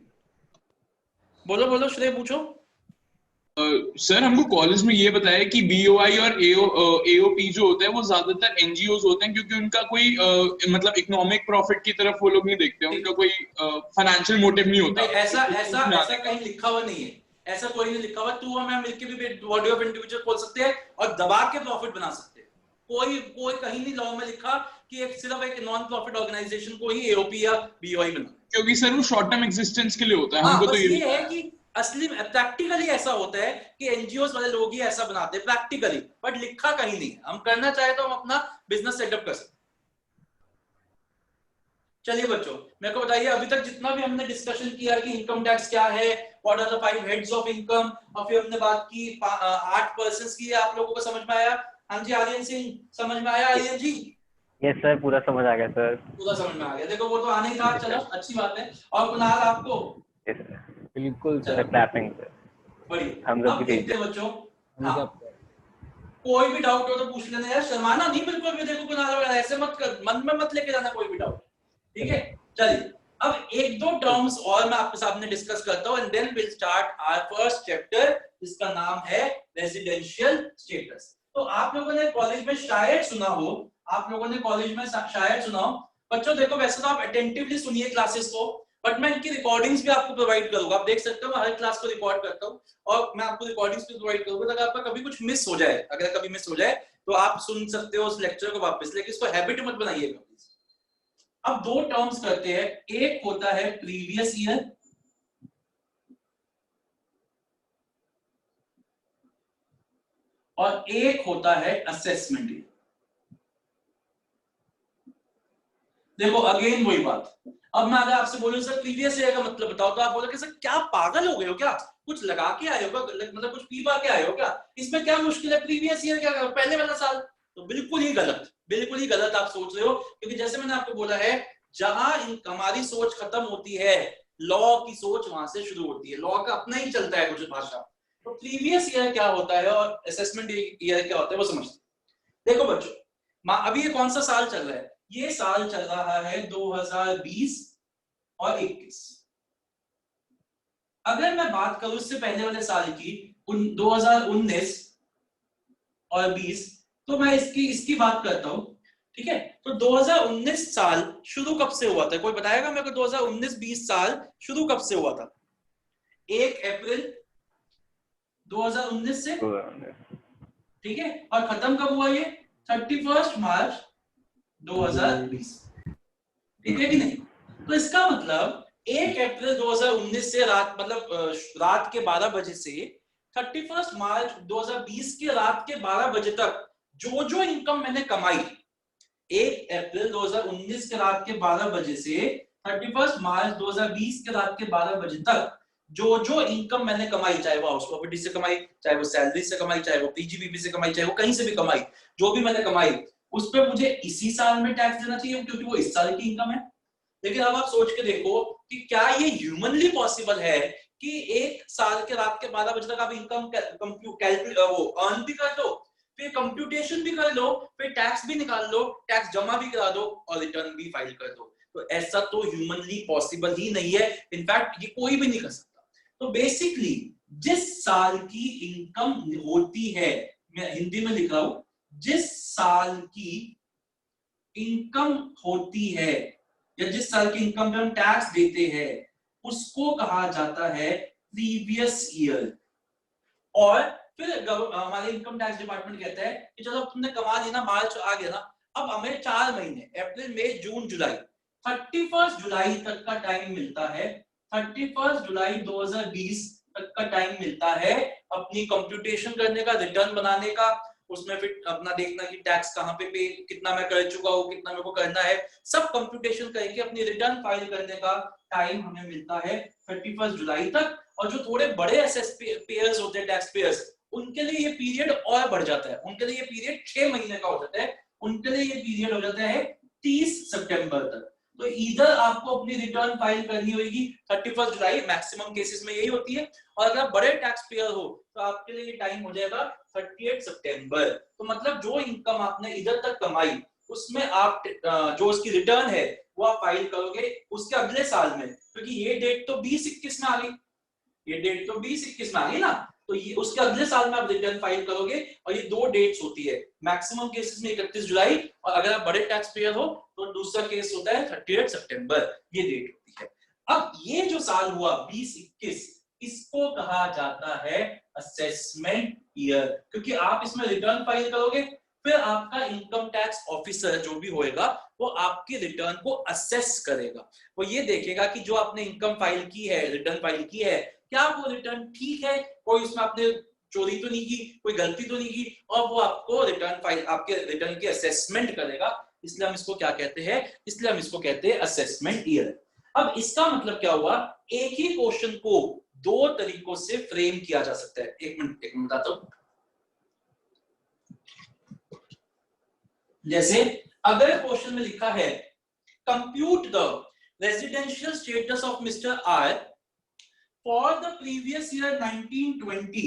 बोलो श्रेय पूछो। सर हमको कॉलेज में ये बताया कि बीओआई और एओपी जो होता है वो ज्यादातर एनजीओज होते हैं, क्योंकि उनका कोई मतलब इकोनॉमिक प्रॉफिट की तरफ वो लोग नहीं देखते, उनका कोई फाइनेंशियल मोटिव नहीं होता। ऐसा कहीं लिखा हुआ नहीं है, ऐसा कोई नहीं लिखा हुआ। तू और मैं मिलकर भी बॉडी ऑफ इंडिविजुअल खोल सकते हैं और दबा के प्रॉफिट बना सकते हैं। कोई कहीं नहीं लॉ में लिखा कि सिर्फ एक नॉन प्रॉफिट ऑर्गेनाइजेशन को ही एओपी या बीओआई बना, क्योंकि सर वो शॉर्ट टर्म एग्जिस्टेंस के लिए होता है। हमको तो ये है कि असली प्रैक्टिकली ऐसा होता है कि एनजीओस वाले लोग ही ऐसा बनाते हैं प्रैक्टिकली, बट लिखा कहीं नहीं। हम करना चाहे तो हम अपना बिजनेस सेटअप कर सकते। चलिए बच्चों, मेरे को बताइए अभी तक जितना भी हमने डिस्कशन किया कि इनकम टैक्स क्या है, what are the 5 heads of income, और फिर हमने बात की 8 पर्संस की, आप लोगों को समझ में आया? हाँ जी आर्यन सिंह, समझ में आया आर्यन जी? यस सर, पूरा समझ आ गया सर, पूरा समझ में आ गया। देखो वो तो आने ही था, चलो अच्छी बात है। और कुणाल आपको? यस सर, बिल्कुल सर, क्लैपिंग सर, बढ़िया। हम लोग अब भी देखते हैं बच्चों, हाँ। कोई भी डाउट हो तो पूछ लेना यार, शर्माना नहीं बिल्कुल भी। देखो कुणाल ऐसे मत कर, मन में मत लेके जाना कोई भी डाउट, ठीक है? चलिए अब 1-2 टर्म्स और मैं आपके सामने डिस्कस करता हूं, and then will start our first chapter, जिसका नाम है रेजिडेंशियल स्टेटस। तो आप लोगों ने कॉलेज में शायद सुना हो, बच्चों देखो वैसे तो आप अटेंटिवली सुनिए क्लासेस को, बट मैं इनकी रिकॉर्डिंग्स भी आपको प्रोवाइड करूंगा। आप देख सकते हो मैं हर क्लास को रिकॉर्ड करता हूं और मैं आपको रिकॉर्डिंग्स भी प्रोवाइड करूंगा, अगर आपका कभी कुछ मिस हो जाए, तो आप सुन सकते हो उस लेक्चर को वापस, लेकिन इसको हैबिट मत बनाइएगा। अब दो टर्म्स करते हैं, एक होता है प्रीवियस ईयर और एक होता है असेसमेंट ईयर। देखो अगेन वही बात, अब मैं अगर आपसे बोलूं सर प्रीवियस ईयर का मतलब बताओ, तो आप बोलोगे सर क्या पागल हो गए हो क्या, कुछ लगा के आए हो क्या, मतलब कुछ पी पा के आए हो क्या, इसमें क्या मुश्किल है, प्रीवियस ईयर क्या पहले वाला साल। तो बिल्कुल ही गलत, बिल्कुल ही गलत आप सोच रहे हो, क्योंकि जैसे मैंने आपको बोला है जहां हमारी सोच खत्म होती है, लॉ की सोच वहां से शुरू होती है, लॉ का अपना ही चलता है कुछ भाषा। तो प्रीवियस ईयर क्या होता है और असेसमेंट ईयर क्या होता है वो समझते। देखो बच्चों, अभी ये कौन सा साल चल रहा है, ये साल चल रहा है 2020 और 21। अगर मैं बात करूं इससे पहले वाले साल की 2019 और 20, तो मैं इसकी बात करता हूं, ठीक है। तो 2019 साल शुरू कब से हुआ था, कोई बताएगा मेरे को 2019-20 साल शुरू कब से हुआ था? 1 अप्रैल 2019 से, ठीक है, और खत्म कब हुआ ये? 31 मार्च 2020, ठीक है कि नहीं? तो इसका मतलब 1 अप्रैल 2019 से रात, मतलब रात के 12 बजे से 31 मार्च 2020 के रात के 12 बजे तक जो इनकम मैंने कमाई, 1 अप्रैल 2019 के रात के 12 बजे से 31 मार्च 2020 के रात के 12 बजे तक जो इनकम मैंने कमाई, चाहे वो हाउस प्रॉपर्टी से कमाई, चाहे वो सैलरी से कमाई, चाहे वो पीजीबीपी से कमाई, चाहे वो कहीं से भी कमाई, जो भी मैंने कमाई उस पर मुझे इसी साल में टैक्स देना चाहिए, क्योंकि वो इस साल की इनकम है। लेकिन अब आप सोच के देखो कि क्या ये ह्यूमनली पॉसिबल है कि एक साल के रात के 12 बजे तक आप इनकम वो अर्न भी कर दो, फिर कंप्यूटेशन भी कर लो, फिर टैक्स भी निकाल लो, टैक्स जमा भी करा दो और रिटर्न भी फाइल कर दो। तो ऐसा तो ह्यूमनली पॉसिबल ही नहीं है, इनफैक्ट ये कोई भी नहीं कर सकता। तो बेसिकली जिस साल की इनकम होती है, मैं हिंदी में लिख रहा हूं, जिस साल की इनकम होती है या जिस साल की इनकम पे हम टैक्स देते हैं उसको कहा जाता है प्रीवियस ईयर। और फिर हमारे इनकम टैक्स डिपार्टमेंट कहता है कि चलो तुमने कमा ली ना, मार्च आ गया ना, अब हमें 4 महीने अप्रैल मई जून जुलाई 31 जुलाई तक का टाइम मिलता है, 31 जुलाई 2020 तक का टाइम मिलता है अपनी कंप्यूटेशन करने का, रिटर्न बनाने का, उसमें फिर अपना देखना कि टैक्स कहां पे कितना मैं कर चुका हूं, कितना मेरे को करना है, सब कंप्यूटेशन करके अपनी रिटर्न फाइल करने का टाइम हमें मिलता है 31 जुलाई तक। और जो थोड़े बड़े एसएस पेयर्स होते हैं, टैक्स पेयर्स, उनके लिए ये पीरियड और बढ़ जाता है, उनके लिए ये पीरियड 6 महीने का हो जाता है, उनके लिए ये पीरियड हो जाता है 30 सितंबर तक। तो इधर आपको अपनी रिटर्न फाइल करनी होगी 31 जुलाई, मैक्सिमम केसेस में यही होती है, और अगर बड़े टैक्स पेयर हो तो आपके लिए ये टाइम हो जाएगा 38 सितंबर। तो मतलब जो इनकम आपने इधर तक कमाई उसमें आप जो उसकी रिटर्न है वो आप फाइल करोगे उसके अगले साल में, क्योंकि ये डेट तो 2021 में आ गई, ये डेट तो 2021 में आ गई ना, तो ये उसके अगले साल में आप रिटर्न फाइल करोगे। और ये 2 डेट्स होती है, मैक्सिमम केसेस में 31 जुलाई, और अगर आप बड़े टैक्स पेयर हो तो दूसरा केस होता है 38 सितंबर, ये डेट होती है। अब ये जो साल हुआ 2021, इसको कहा जाता है असेसमेंट ईयर, क्योंकि आप इसमें रिटर्न फाइल करोगे, फिर आपका इनकम टैक्स ऑफिसर जो भी होएगा वो आपकी रिटर्न को असेस करेगा, वो ये देखेगा कि जो आपने इनकम फाइल की है, रिटर्न फाइल की है, क्या वो रिटर्न ठीक है, कोई उसमें आपने चोरी तो नहीं की, कोई गलती तो नहीं की, और वो आपको रिटर्न फाइल, आपके रिटर्न की असेसमेंट करेगा। इसलिए हम इसको क्या कहते हैं, इसलिए हम इसको कहते हैं असेसमेंट ईयर। अब इसका मतलब क्या हुआ, एक ही क्वेश्चन को 2 तरीकों से फ्रेम किया जा सकता है। एक मिनट बताता हूं। जैसे अगर क्वेश्चन में लिखा है compute the residential status of mister R for the previous year 1920,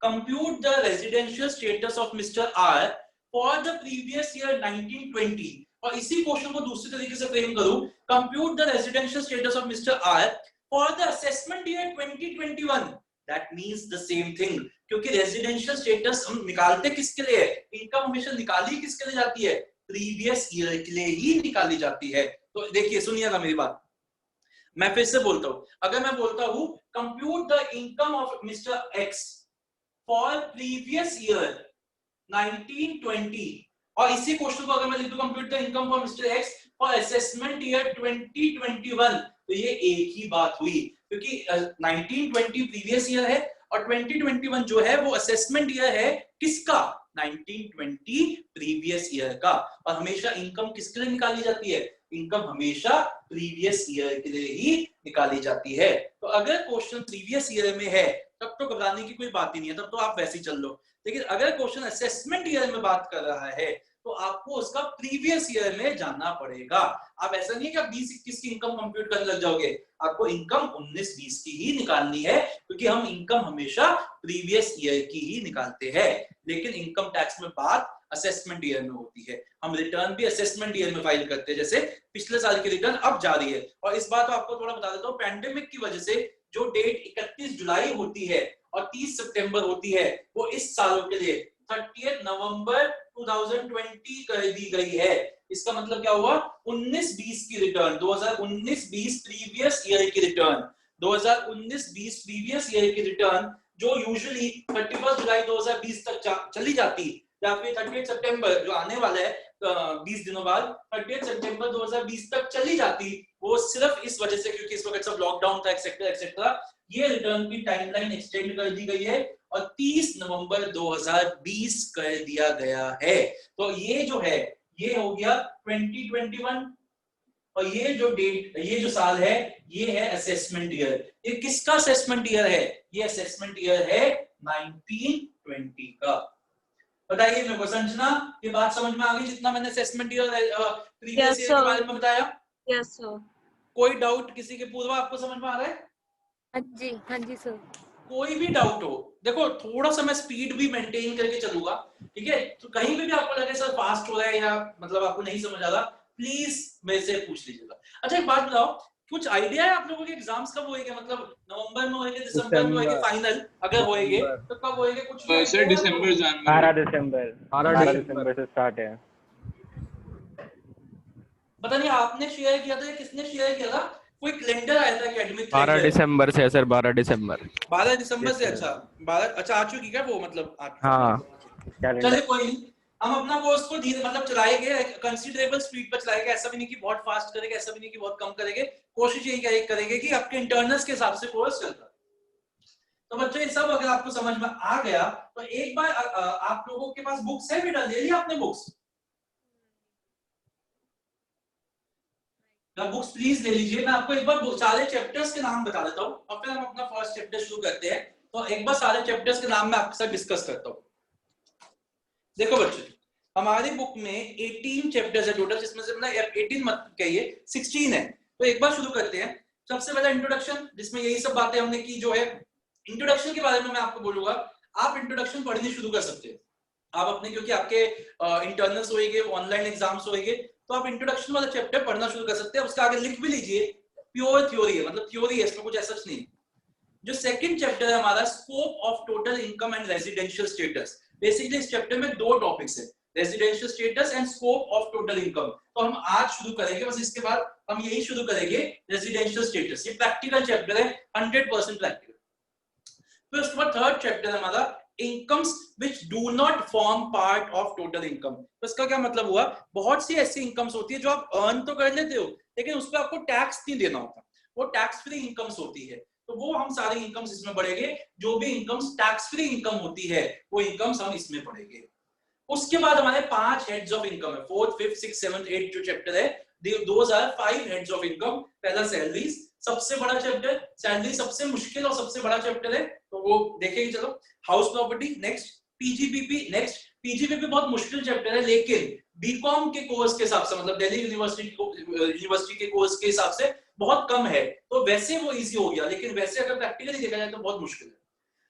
compute the residential status of Mr. R for the previous year 1920, और इसी क्वेश्चन को दूसरी तरीके से फ्रेम करूं, compute the residential status of Mr. R for the assessment year 2021, that means the same thing, क्योंकि रेजिडेंशियल स्टेटस हम निकालते किसके लिए, इनकम हमेशा निकाली किसके लिए जाती है, प्रीवियस ईयर के लिए ही निकाली जाती है। तो देखिए सुनिएगा मेरी बात, मैं फिर से बोलता हूं, अगर मैं बोलता हूं compute the income of mister x for previous year 1920 और इसी क्वेश्चन को अगर मैं लिख दूं compute the income for mister x for assessment year 2021 तो ये एक ही बात हुई क्योंकि 1920 प्रीवियस ईयर है और 2021 जो है वो असेसमेंट ईयर है किसका 1920 प्रीवियस ईयर का। और हमेशा इनकम किसके लिए निकाली जाती है, इनकम हमेशा प्रीवियस ईयर के लिए ही निकाली जाती है। तो अगर क्वेश्चन प्रीवियस ईयर में है तब तो घबराने की कोई बात ही नहीं है, तब तो आप वैसे ही चल लो। लेकिन अगर क्वेश्चन असेसमेंट ईयर में बात कर रहा है तो आपको उसका प्रीवियस ईयर में जानना पड़ेगा। आप ऐसा नहीं है कि आप 20-21 की इनकम कंप्यूट करने लग जाओगे, आपको इनकम 19-20 की ही निकालनी है क्योंकि हम इनकम हमेशा प्रीवियस ईयर की ही निकालते हैं। लेकिन इनकम टैक्स में बात असेसमेंट ईयर में होती है, हम रिटर्न भी असेसमेंट ईयर में फाइल करते हैं, जैसे पिछले साल की रिटर्न अब जारी है। और इस बात आपको थोड़ा बता देता हूँ, पैंडेमिक की वजह से जो डेट 31 जुलाई होती है और 30 सितंबर होती है वो इस सालों के लिए 30 नवंबर 2020 कर दी गई है। इसका मतलब क्या हुआ, 19-20 की रिटर्न, 2019-20 प्रीवियस ईयर की रिटर्न, 2019-20 प्रीवियस ईयर की रिटर्न जो यूजुअली 31 जुलाई 2020 तक चली जाती या फिर 30 सितंबर जो आने वाला है 20 दिनों बाद 30 सितंबर 2020 तक चली जाती, वो सिर्फ इस वजह से क्योंकि इस वक्त सब लॉकडाउन था एक्सेट्रा एक्सेट्रा, ये रिटर्न की टाइमलाइन एक्सटेंड कर दी गई है और 30 नवंबर 2020 कर दिया गया है। तो ये जो है ये हो गया 2021 और ये जो डेट, ये जो साल है ये है असेसमेंट ईयर। ये किसका असेसमेंट ईयर है, ये असेसमेंट ईयर है 1920 का। बताइए मेरे को, संजना ये बात समझ में आ गई जितना मैंने असेसमेंट ईयर प्रीवियस ईयर के बारे में बताया? Yes sir. कोई डाउट किसी के पूर्वा आपको समझ में आ रहा है? हाँ जी सर। कोई भी डाउट हो, देखो थोड़ा सा मैं स्पीड भी मेंटेन करके चलूंगा, ठीक है? तो कहीं पे भी आपको लगे सर फास्ट हो रहा है या मतलब आपको नहीं समझ आ रहा, प्लीज मेरे से पूछ लीजिएगा। अच्छा एक बात बताओ, कुछ आइडिया है आप लोगों के एग्जाम्स कब होएंगे, मतलब नवंबर में होएंगे, दिसंबर में होएंगे फाइनल, अगर होएंगे तो कब होएंगे? कुछ सर दिसंबर जनवरी 12 दिसंबर से स्टार्ट है। पता नहीं आपने शेयर किया था या किसने शेयर किया था, कोई कैलेंडर आया था एकेडमिक 12 दिसंबर से है सर, 12 दिसंबर। 12 दिसंबर से? अच्छा 12, अच्छा आ चुकी क्या वो, मतलब हाँ चलिए कोई नहीं, हम अपना कोर्स को धीरे मतलब चलाएंगे, कंसीडरेबल स्पीड पर चलाएंगे, ऐसा भी नहीं कि बहुत फास्ट करेंगे, ऐसा भी नहीं कि बहुत कम करेंगे, कोशिश यही करेंगे कि आपके इंटरनल्स के हिसाब से कोर्स चलता है। तो बच्चों ये सब अगर आपको समझ में आ गया तो एक बार आप लोगों के पास बुक्स है बेटा, ले लिया आपने बुक्स? बुक्स प्लीज ले लीजिए। मैं आपको एक बार सारे चैप्टर्स के नाम बता देता हूँ और फिर हम अपना फर्स्ट चैप्टर शुरू करते हैं। तो एक बार सारे चैप्टर्स के नाम मैं आपके साथ डिस्कस करता हूँ। देखो बच्चों, हमारी बुक में 18 चैप्टर्स है टोटल, जिसमें से मतलब 18 मत कहिए 16 है। तो एक बार शुरू करते हैं। सबसे पहले इंट्रोडक्शन, जिसमें यही सब बातें हमने की जो है। इंट्रोडक्शन के बारे में मैं आपको बोलूंगा, आप इंट्रोडक्शन पढ़नी शुरू कर सकते हैं आप अपने, क्योंकि आपके इंटरनल्स होएंगे, ऑनलाइन एग्जाम्स होएंगे, तो आप इंट्रोडक्शन वाला चैप्टर पढ़ना शुरू कर सकते हैं। उसका आगे लिख भी लीजिए, प्योर थ्योरी है, मतलब थ्योरी है, इसमें कुछ ऐसा नहीं। जो सेकंड चैप्टर है हमारा, scope of total income and residential status. Basically इस चैप्टर में दो टॉपिक्स है, residential status and scope of total income. तो हम आज शुरू करेंगे, बस इसके बाद हम यही शुरू करेंगे, रेजिडेंशियल स्टेटस। ये प्रैक्टिकल चैप्टर है, 100% प्रैक्टिकल। फिर उसके बाद थर्ड चैप्टर है हमारा, incomes which do not form part of total income. तो इसका क्या मतलब हुआ, बहुत सी ऐसी इनकम्स होती है जो आप अर्न तो कर लेते हो लेकिन उस पर आपको टैक्स नहीं देना होता, वो टैक्स फ्री इनकम्स होती है। तो वो हम सारी इनकम्स इसमें पढ़ेंगे, जो भी इनकम्स टैक्स फ्री इनकम होती है वो इनकम्स हम इसमें पढ़ेंगे। उसके बाद हमारे 5 हेड्स ऑफ इनकम है, 4th, 5th, 6th, 7th, 8th जो चैप्टर है, those are 5 heads of income. पहला सैलरीज, सबसे बड़ा चैप्टर, सैलरी सबसे मुश्किल और सबसे बड़ा चैप्टर है, तो वो देखेंगे। चलो, house property next, PGBP next. PGBP बहुत मुश्किल चैप्टर है, लेकिन बीकॉम के कोर्स के हिसाब से, मतलब दिल्ली यूनिवर्सिटी के कोर्स के हिसाब से बहुत कम है, तो वैसे वो इजी हो गया, लेकिन वैसे अगर प्रैक्टिकली देखा जाए तो बहुत मुश्किल है।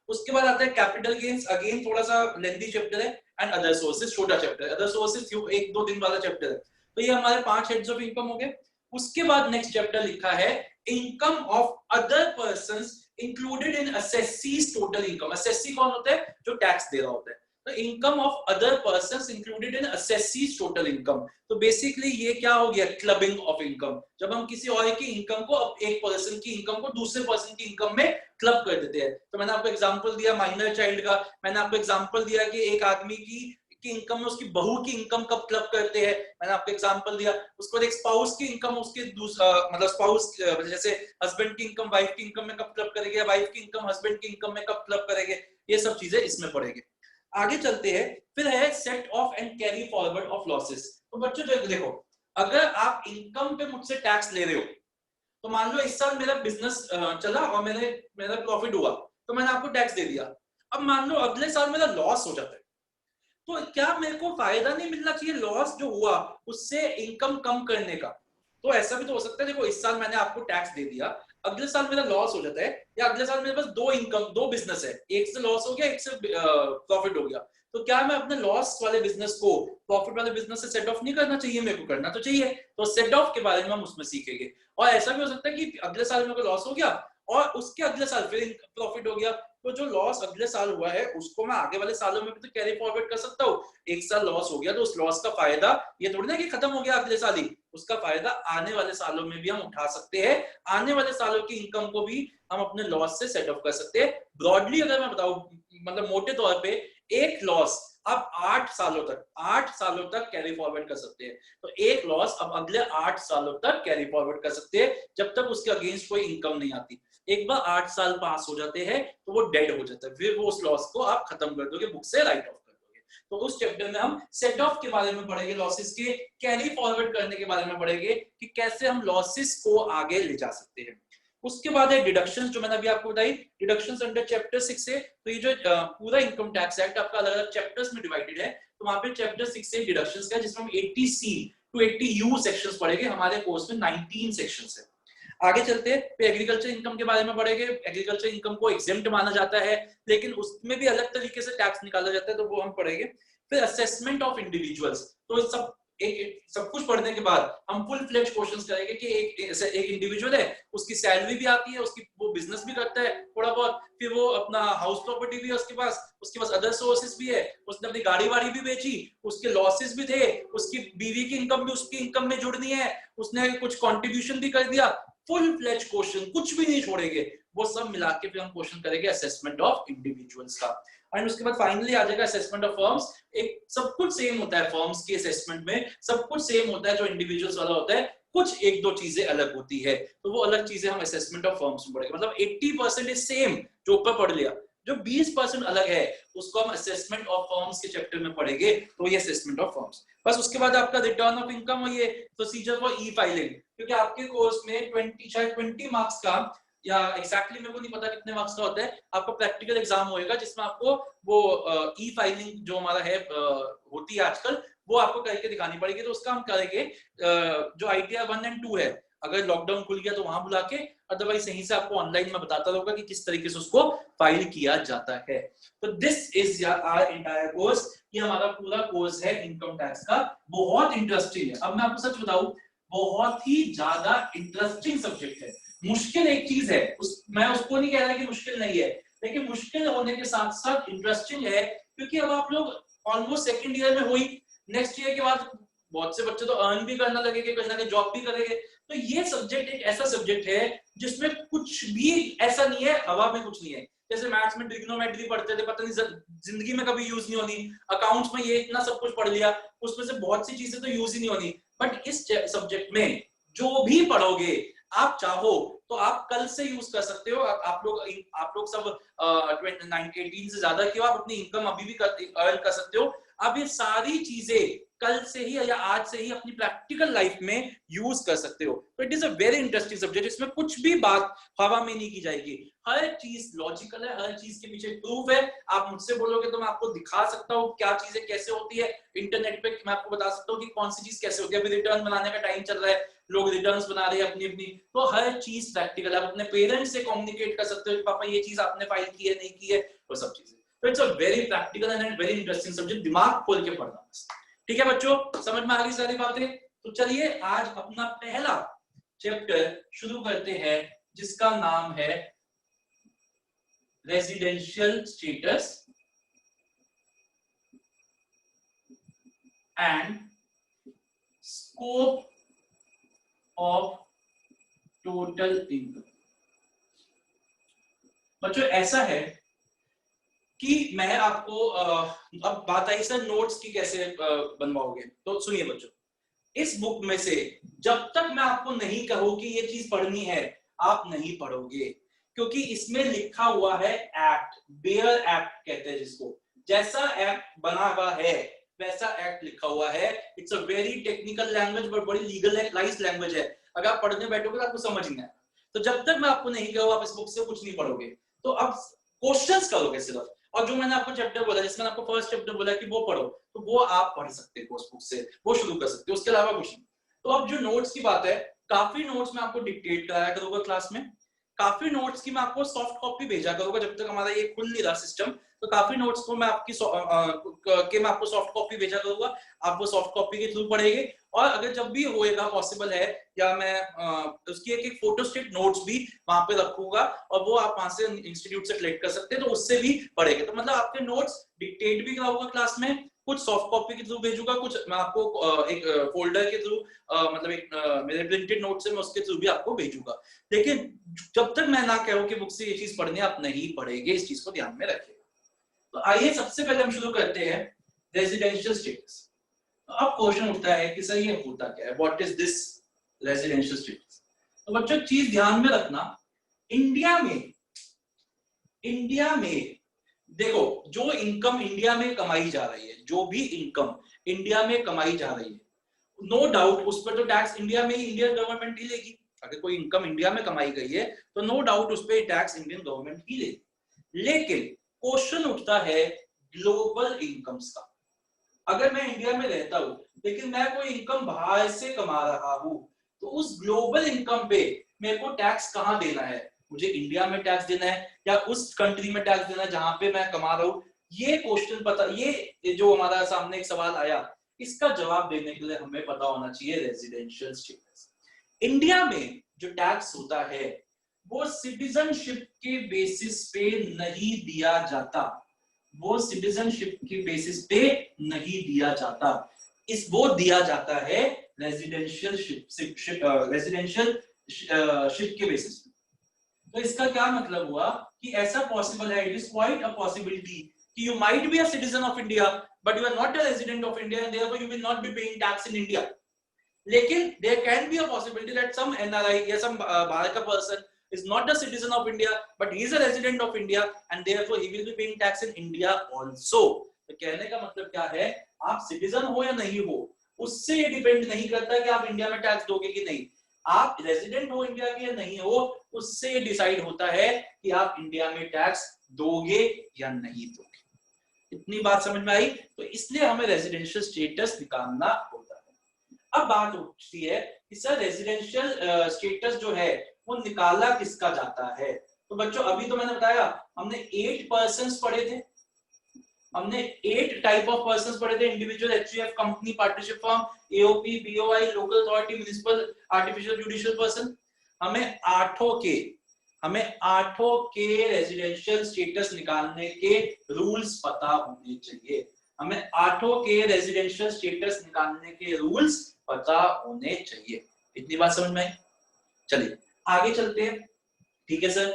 उसके बाद आता है कैपिटल गेन्स, अगेन थोड़ा सा लेंथी चैप्टर है, एंड अदर सोर्सेज, छोटा चैप्टर है। अदर सोर्सेज 1-2 दिन वाला चैप्टर है। तो ये हमारे 5 हेड्स ऑफ इनकम हो गए। उसके बाद नेक्स्ट चैप्टर लिखा है, income of other persons included in assessees total income. Assessee कौन होता है, जो टैक्स दे रहा होता है। तो income of other persons included in assessees total income. तो बेसिकली ये क्या हो गया, क्लबिंग ऑफ इनकम। जब हम किसी और की इनकम को, एक पर्सन की इनकम को दूसरे पर्सन की इनकम में क्लब कर देते हैं। तो मैंने आपको एग्जांपल दिया माइनर चाइल्ड का, मैंने आपको एग्जांपल दिया कि एक आदमी की की इनकम में उसकी बहू की इनकम कब क्लब करते हैं, मैंने आपको एग्जांपल दिया। उसको एक स्पाउस की इनकम उसके दूसरा मतलब स्पाउस जैसे हस्बैंड की इनकम वाइफ की इनकम में कब क्लब करेगी, वाइफ की इनकम हस्बैंड की इनकम में कब क्लब करेंगे, ये सब चीजें इसमें पढ़ेंगे। आगे चलते हैं, फिर है set of and carry forward of losses. तो बच्चों देखो, अगर आप इनकम पे मुझसे टैक्स ले रहे हो, तो मान लो इस साल मेरा बिजनेस चला और मेरा प्रॉफिट हुआ, तो मैंने आपको टैक्स दे दिया। अब मान लो अगले साल मेरा लॉस हो जाता है, तो क्या मेरे को फायदा नहीं मिलना चाहिए लॉस जो हुआ उससे इनकम कम करने का? तो ऐसा भी तो हो सकता है, देखो इस साल मैंने आपको टैक्स दे दिया, अगले साल मेरा लॉस हो जाता है, या अगले साल मेरे पास दो बिजनेस है, एक से लॉस हो गया, एक से प्रॉफिट हो गया, तो क्या मैं अपने लॉस वाले बिजनेस को प्रॉफिट वाले बिजनेस से सेट ऑफ नहीं करना चाहिए? मेरे को करना तो चाहिए। तो सेट ऑफ के बारे में हम उसमें सीखेंगे। और ऐसा भी हो सकता है कि अगले साल मेरे को लॉस हो गया और उसके अगले साल फिर प्रॉफिट हो गया, तो जो लॉस अगले साल हुआ है उसको मैं आगे वाले सालों में भी तो कैरी फॉरवर्ड कर सकता हूँ। एक साल लॉस हो गया तो उस लॉस का फायदा ये थोड़ी ना कि खत्म हो गया अगले साल ही, उसका फायदा आने वाले सालों में भी हम उठा सकते हैं। आने वाले सालों की इनकम को भी हम अपने लॉस से सेट ऑफ कर सकते हैं। ब्रॉडली अगर मैं बताऊं, मतलब मोटे तौर पे एक लॉस आप 8 सालों तक कैरी फॉरवर्ड कर सकते हैं। तो एक लॉस अब अगले 8 सालों तक कैरी फॉरवर्ड कर सकते हैं, जब तक उसके अगेंस्ट कोई इनकम नहीं आती। एक बार 8 साल पास हो जाते हैं तो वो डेड हो जाता है, फिर वो उस लॉस को आप खत्म कर दोगे, बुक से राइट ऑफ कर दोगे। तो उस चैप्टर में हम सेट ऑफ के बारे में पढ़ेंगे, लॉसेस के कैरी फॉरवर्ड करने के बारे में पढ़ेंगे कि कैसे हम लॉसेस को आगे ले जा सकते हैं। उसके बाद है डिडक्शंस, जो मैंने अभी आपको बताई, डिडक्शंस अंडर चैप्टर 6 है। तो ये जो पूरा इनकम टैक्स एक्ट आपका अलग अलग चैप्टर्स में डिवाइडेड है, तो वहां पे चैप्टर 6 से डिडक्शंस का, जिसमें हम 80C टू 80U सेक्शंस पढ़ेंगे। हमारे कोर्स में 19 सेक्शंस है। आगे चलते हैं, फिर एग्रीकल्चर इनकम के बारे में पढ़ेंगे। एग्रीकल्चर इनकम को एग्जेम्प्ट माना जाता है, लेकिन उसमें भी अलग तरीके से टैक्स निकाला जाता है, तो वो हम पढ़ेंगे। फिर असेसमेंट ऑफ इंडिविजुअल्स, तो सब कुछ पढ़ने के बाद हम फुल फ्लेज क्वेश्चंस करेंगे कि एक इंडिविजुअल है, उसकी सैलरी भी आती है, वो बिजनेस भी करता है थोड़ा बहुत, फिर वो अपना हाउस प्रॉपर्टी भी है उसके पास अदर सोर्सेस भी है, उसने अपनी गाड़ी वाड़ी भी बेची, उसके लॉसेस भी थे, उसकी बीवी की इनकम भी उसकी इनकम में जुड़नी है, उसने कुछ कॉन्ट्रीब्यूशन भी कर दिया। फुल फ्लेज क्वेश्चन, कुछ भी नहीं छोड़ेंगे, वो सब मिला के फिर हम क्वेश्चन करेंगे असेसमेंट ऑफ इंडिविजुअल्स का। एंड उसके बाद फाइनली आ जाएगा असेसमेंट ऑफ फर्म्स। एक सब कुछ सेम होता है फर्म्स के असेसमेंट में, सब कुछ सेम होता है जो इंडिविजुअल्स वाला होता है, कुछ एक दो चीजें अलग होती है, तो वो अलग चीजें हम असेसमेंट ऑफ फर्म्स में पढ़ेंगे। मतलब 80% इज सेम जो ऊपर पढ़ लिया, जो 20% अलग है उसको हम असेसमेंट ऑफ फर्म्स के चैप्टर में पढ़ेंगे, तो ये असेसमेंट ऑफ फर्म्स। बस उसके बाद आपका रिटर्न ऑफ इनकम और ये प्रोसीजर फॉर ई फाइलिंग, क्योंकि आपके कोर्स में 20 मार्क्स का, या एग्जैक्टली मेरे को नहीं पता कितने मार्क्स का होता है, आपका प्रैक्टिकल एग्जाम होएगा जिसमें आपको वो ई फाइलिंग जो हमारा है होती है आजकल, वो आपको करके दिखानी पड़ेगी। तो उसका हम करेंगे जो ITR 1 और 2 है, अगर लॉकडाउन खुल गया तो वहां बुला के, अदरवाइज यहीं से आपको ऑनलाइन में बताता रहूंगा कि किस तरीके से उसको फाइल किया जाता है। तो this is our entire course, ये हमारा पूरा कोर्स है इनकम टैक्स का। बहुत इंटरेस्टिंग है, अब मैं आपको सच बताऊं, बहुत ही ज्यादा इंटरेस्टिंग सब्जेक्ट है। मुश्किल एक चीज है, मैं उसको नहीं कह रहा कि मुश्किल नहीं है, लेकिन मुश्किल होने के साथ साथ इंटरेस्टिंग है, क्योंकि अब आप लोग ऑलमोस्ट सेकंड ईयर में हुई, नेक्स्ट ईयर के बाद बहुत से बच्चे तो अर्न भी करना लगेंगे, कहीं ना कहीं जॉब भी करेंगे। तो ये सब्जेक्ट एक ऐसा सब्जेक्ट है जिसमें कुछ भी ऐसा नहीं है, हवा में कुछ नहीं है। जैसे मैथ्स में ट्रिग्नोमेट्री पढ़ते थे, पता नहीं जिंदगी में कभी यूज नहीं होनी, अकाउंट्स में ये इतना सब कुछ पढ़ लिया, उसमें से बहुत सी चीजें तो यूज ही नहीं होनी। बट इस सब्जेक्ट में जो भी पढ़ोगे, आप चाहो तो आप कल से यूज कर सकते हो। आप लोग सब 18 से ज्यादा की हो, आप अपनी इनकम अभी भी अर्न कर सकते हो। अब ये सारी चीजें कल से ही या आज से ही अपनी प्रैक्टिकल लाइफ में यूज कर सकते हो। तो it is a very interesting subject, इसमें कुछ भी बात हवा में नहीं की जाएगी, हर चीज लॉजिकल है, हर चीज के पीछे प्रूफ है। आप मुझसे बोलोगे तो मैं आपको दिखा सकता हूँ क्या चीजें कैसे होती है, इंटरनेट पे मैं आपको बता सकता हूँ कि कौन सी चीज कैसे होती है। अभी रिटर्न बनाने का टाइम चल रहा है, लोग रिटर्न्स बना रहे हैं अपनी अपनी, तो हर चीज प्रैक्टिकल है। आप अपने पेरेंट्स से कम्युनिकेट कर सकते हो कि पापा ये चीज आपने फाइल की है नहीं की है, वो सब चीजें। तो it's a very practical and very interesting subject, दिमाग खोल के पढ़ना बस। ठीक है बच्चों, समझ में आ गई सारी बातें? तो चलिए आज अपना पहला चैप्टर शुरू करते हैं, जिसका नाम है residential status and scope of total income. बच्चों ऐसा है कि मैं आपको अब बात आई सर नोट्स की कैसे बनवाओगे। तो सुनिए बच्चों, इस बुक में से जब तक मैं आपको नहीं कहूँ कि ये चीज पढ़नी है, आप नहीं पढ़ोगे, क्योंकि इसमें लिखा हुआ है एक्ट, बेयर एक्ट कहते हैं जिसको, जैसा एक्ट बना हुआ है वैसा एक्ट लिखा हुआ है। It's a very technical language but बड़ी लीगलाइज्ड लैंग्वेज है। अगर आप पढ़ने बैठोगे तो आपको समझ नहीं आएगा। तो जब तक मैं आपको नहीं कहूँ आप इस बुक से कुछ नहीं पढ़ोगे। तो अब क्वेश्चंस करोगे सिर्फ, और जो मैंने आपको चैप्टर बोला, जिसमें आपको फर्स्ट चैप्टर बोला कि वो पढ़ो, तो वो आप पढ़ सकते हो उस बुक से, वो शुरू कर सकते हो, उसके अलावा कुछ नहीं। तो अब जो नोट्स की बात है, काफी नोट्स मैं आपको डिक्टेट कराया करूंगा क्लास में, काफी नोट्स की मैं आपको सॉफ्ट कॉपी भेजा करूंगा जब तक हमारा ये खुल नहीं रहा सिस्टम। तो काफी नोट्स को मैं मैं आपको सॉफ्ट कॉपी भेजा करूंगा, आप वो सॉफ्ट कॉपी के थ्रू पढ़ेंगे। और अगर जब भी होएगा पॉसिबल है, या मैं उसकी एक फोटोस्टेट नोट्स भी वहां पे रखूंगा, और वो आप वहां से इंस्टीट्यूट से कलेक्ट कर सकते हैं, तो उससे भी पढ़ेंगे। तो मतलब आपके नोट्स डिक्टेट भी कराऊंगा क्लास में, कुछ सॉफ्ट कॉपी के थ्रू भेजूंगा, कुछ मैं आपको एक फोल्डर के थ्रू मतलब एक मेरे प्रिंटेड नोट से मैं उसके थ्रू भी आपको भेजूंगा। लेकिन जब तक मैं ना कहूं कि बुक से ये चीज पढ़नी है, आप नहीं पढ़ेंगे, इस चीज को ध्यान में रखिएगा। तो आइए सबसे पहले हम शुरू करते हैं रेजिडेंशियल स्टेटस। अब क्वेश्चन उठता है कि सर ये होता क्या है, what is this residential status. तो बच्चों चीज ध्यान में रखना, इंडिया में देखो, जो इनकम इंडिया में कमाई जा रही है, जो भी इनकम इंडिया में कमाई जा रही है, नो डाउट उस पर तो टैक्स इंडिया में ही इंडियन गवर्नमेंट ही लेगी। अगर कोई इनकम इंडिया में कमाई गई है तो नो डाउट उस पर टैक्स इंडियन गवर्नमेंट ही लेगी। लेकिन क्वेश्चन उठता है ग्लोबल इनकम्स का। अगर मैं इंडिया में रहता हूं लेकिन मैं कोई इनकम बाहर से कमा रहा हूं, तो उस ग्लोबल इनकम पे मेरे को टैक्स कहां देना है? मुझे इंडिया में टैक्स देना है या उस कंट्री में टैक्स देना है जहां पे मैं कमा रहा हूं? ये क्वेश्चन पता, ये जो हमारा सामने एक सवाल आया, इसका जवाब देने के लिए हमें पता होना चाहिए रेजिडेंशियल स्टेटस। इंडिया में जो टैक्स होता है वो सिटीजनशिप के बेसिस पे नहीं दिया जाता, वो सिटीजनशिप के बेसिस पे नहीं दिया जाता, वो दिया जाता है रेजिडेंशियल शिप के बेसिस पे। तो इसका क्या मतलब हुआ कि ऐसा पॉसिबल है, it is quite a possibility कि you might be a citizen of India but you are not a resident of India and therefore you will not be paying tax in India. लेकिन there can be a possibility that some NRI या some बाहर का person is not a citizen of India but he is a resident of India and therefore he will be paying tax in India also। तो कहने का मतलब क्या है, आप सिटीजन हो या नहीं हो उससे ये डिपेंड नहीं करता कि आप इंडिया में टैक्स दोगे कि नहीं, आप रेजिडेंट हो इंडिया के या नहीं हो उससे ये डिसाइड होता है कि आप इंडिया में टैक्स दोगे या नहीं दोगे। इतनी बात समझ में आई? तो इसलिए हमें रेजिडेंशियल स्टेटस निकालना होता है। अब बात उठती है कि सर रेजिडेंशियल स्टेटस जो है वो निकाला किसका जाता है? तो बच्चों अभी तो मैंने बताया हमने 8 पर्सन्स पढ़े थे, हमने 8 टाइप ऑफ पर्सन्स पढ़े थे, individual, HUF, company, partnership firm, AOP, BOI, local authority, municipal, artificial judicial person. हमें आठों के रेजिडेंशियल स्टेटस निकालने के रूल्स पता होने चाहिए, हमें आठों के रेजिडेंशियल स्टेटस निकालने के रूल्स पता होने चाहिए। इतनी बात समझ में आई? चलिए आगे चलते हैं। ठीक है सर,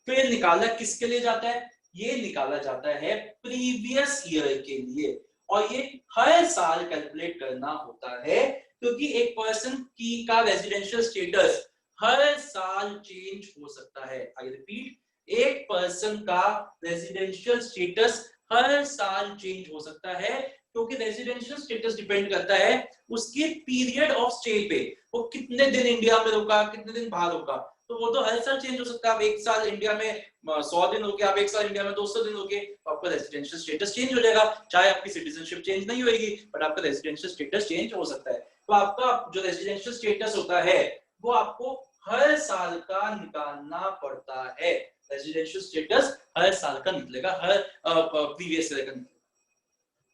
तो ये निकाला किसके लिए जाता है? ये निकाला जाता है प्रीवियस ईयर के लिए, और ये हर साल कैलकुलेट करना होता है क्योंकि एक पर्सन की का रेजिडेंशियल स्टेटस हर साल चेंज हो सकता है। आई रिपीट, एक पर्सन का रेजिडेंशियल स्टेटस हर साल चेंज हो सकता है क्योंकि रेजिडेंशियल स्टेटस डिपेंड करता है उसके पीरियड ऑफ स्टे पे, वो कितने दिन इंडिया में रुका, कितने दिन बाहर रुका। तो वो तो हर साल चेंज हो सकता है। आप एक साल इंडिया में 100 दिन रुके, आप एक साल इंडिया में 200 दिन रुके, तो आपका रेजिडेंशियल स्टेटस चेंज हो जाएगा। चाहे आपकी सिटीजनशिप चेंज नहीं होगी बट आपका रेजिडेंशियल स्टेटस चेंज हो सकता है। तो आपका जो रेजिडेंशियल स्टेटस होता है वो आपको हर साल का निकालना पड़ता है। रेजिडेंशियल स्टेटस हर साल का निकलेगा, हर प्रीवियस ईयर का निकलेगा।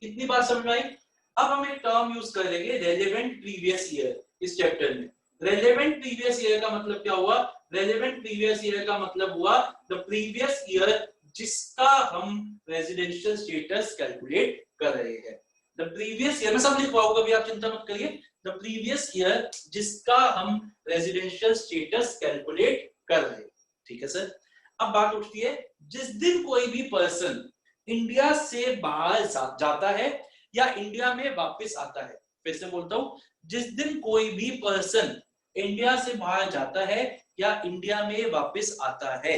कितनी बार समझ में आई? अब हम एक टर्म यूज करेंगे रेलेवेंट प्रीवियस ईयर इस चैप्टर में। रेलेवेंट प्रीवियस ईयर का मतलब क्या हुआ? रेलेवेंट प्रीवियस ईयर का मतलब हुआ द प्रीवियस ईयर जिसका हम रेजिडेंशियल स्टेटस कैलकुलेट कर रहे हैं। द प्रीवियस ईयर में सब लिखवाऊंगा, अभी आप चिंता मत करिए। द प्रीवियस ईयर जिसका हम रेजिडेंशियल स्टेटस कैलकुलेट कर रहे हैं। ठीक है सर। अब बात उठती है, जिस दिन कोई भी पर्सन इंडिया से बाहर जाता है या इंडिया में वापस आता है। फिर से बोलता हूं, जिस दिन कोई भी पर्सन इंडिया से बाहर जाता है या इंडिया में वापस आता है,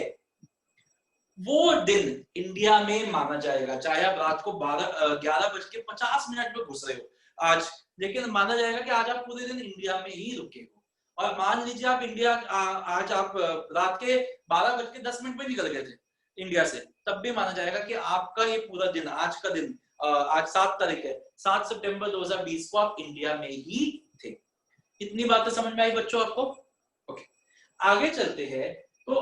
वो दिन इंडिया में माना जाएगा। चाहे आप रात को 11:50 में घुस रहे हो आज, लेकिन माना जाएगा कि आज आप पूरे दिन इंडिया में ही रुके हो। और मान लीजिए आप इंडिया आज आप रात के 12:10 पे निकल गए थे इंडिया से, तब भी माना जाएगा कि आपका ये पूरा दिन, आज का दिन, आज 7 तारीख है, 7 सितंबर 2020 को आप इंडिया में ही थे। इतनी बातें समझ में आई बच्चों आपको? ओके, आगे चलते हैं। तो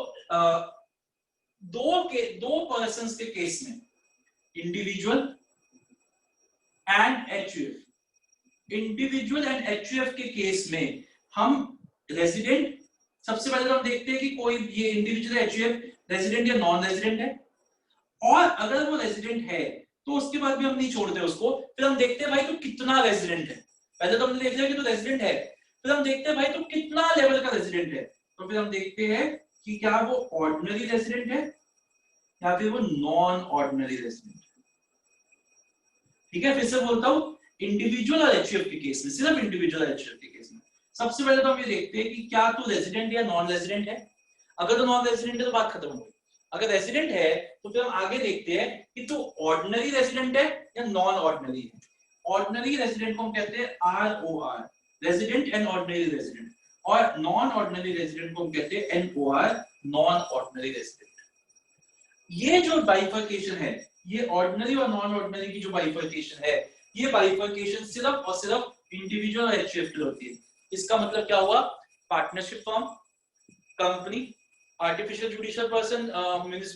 दो पर्संस के केस में, individual and HUF, individual and HUF के केस में हम रेजिडेंट, सबसे पहले तो हम देखते हैं कि कोई ये इंडिविजुअल एचयूएफ रेजिडेंट या नॉन रेजिडेंट है, और अगर वो रेजिडेंट है तो उसके बाद भी हम नहीं छोड़ते उसको। फिर हम देखते हैं भाई तो कितना रेजिडेंट है। पहले तो हमने देख लिया कि तो रेजिडेंट है, फिर हम देखते हैं भाई तो कितना लेवल का रेजिडेंट है। तो फिर हम देखते हैं कि क्या वो ऑर्डिनरी रेजिडेंट है या फिर वो नॉन ऑर्डिनरी रेजिडेंट है। ठीक है, फिर से बोलता हूं, इंडिविजुअल और एचयूएफ के केस में, सिर्फ इंडिविजुअल और एचयूएफ के केस में सबसे पहले तो हम ये देखते हैं कि क्या तू रेजिडेंट या नॉन रेजिडेंट है। अगर तो नॉन रेजिडेंट है तो बात खत्म हो गई। अगर रेजिडेंट है तो फिर हम आगे देखते हैं कि तू ऑर्डिनरी रेजिडेंट है या नॉन ऑर्डिनरी है। ऑर्डिनरी रेजिडेंट को हम कहते हैं ROR, resident and ordinary resident, और नॉन ऑर्डिनरी रेजिडेंट को हम कहते हैं NOR, नॉन ऑर्डिनरी रेजिडेंट। ये जो बाइफर्केशन है, ये ऑर्डिनरी और नॉन ऑर्डिनरी की जो बाइफर्केशन है, ये बाइफर्केशन सिर्फ और सिर्फ इंडिविजुअल और एचयूएफ के लिए होती है। इसका मतलब क्या हुआ? Partnership firm, company, artificial judicial person,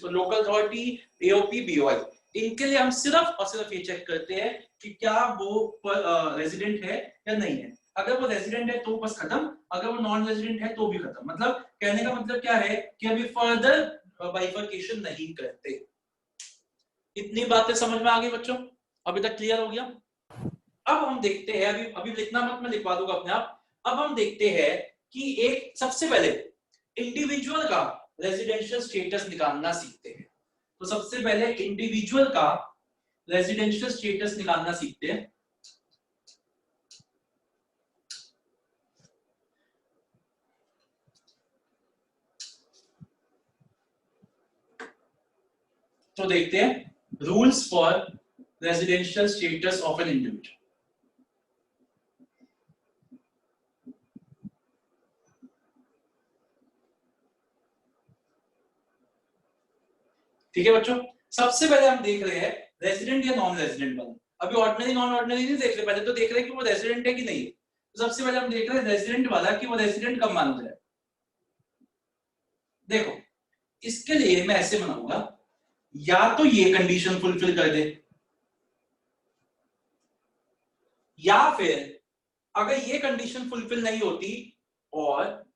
local authority, AOP, BOI, इनके लिए हम सिर्फ और सिर्फ ये चेक करते हैं कि क्या वो रेजिडेंट है या नहीं है। अगर वो रेजिडेंट है तो बस खत्म, अगर वो नॉन रेजिडेंट है तो भी खत्म। मतलब कहने का मतलब क्या है कि अभी फर्दर बाइफर्केशन नहीं करते। इतनी बातें समझ में आ गई बच्चों? अभी तक क्लियर हो गया? अब हम देखते हैं, अभी लिखना मत, मैं लिखवा दूंगा अपने आप। अब हम देखते हैं कि एक सबसे पहले इंडिविजुअल का रेजिडेंशियल स्टेटस निकालना सीखते हैं। तो सबसे पहले इंडिविजुअल का रेजिडेंशियल स्टेटस निकालना सीखते हैं। तो देखते हैं rules for residential status of an individual. ठीक है बच्चों, सबसे पहले हम देख रहे हैं रेजिडेंट या नॉन रेजिडेंट वाला। अभी ऑर्डिनरी नॉन ऑर्डिनरी नहीं देख रहे, पहले तो देख रहे हैं कि वो रेजिडेंट है कि नहीं है। तो सबसे पहले हम देख रहे हैं रेजिडेंट वाला कि वो रेजिडेंट कब माना जाए। देखो, इसके लिए मैं ऐसे बनाऊंगा, या तो ये कंडीशन फुलफिल कर दे, या फिर अगर ये कंडीशन फुलफिल नहीं होती और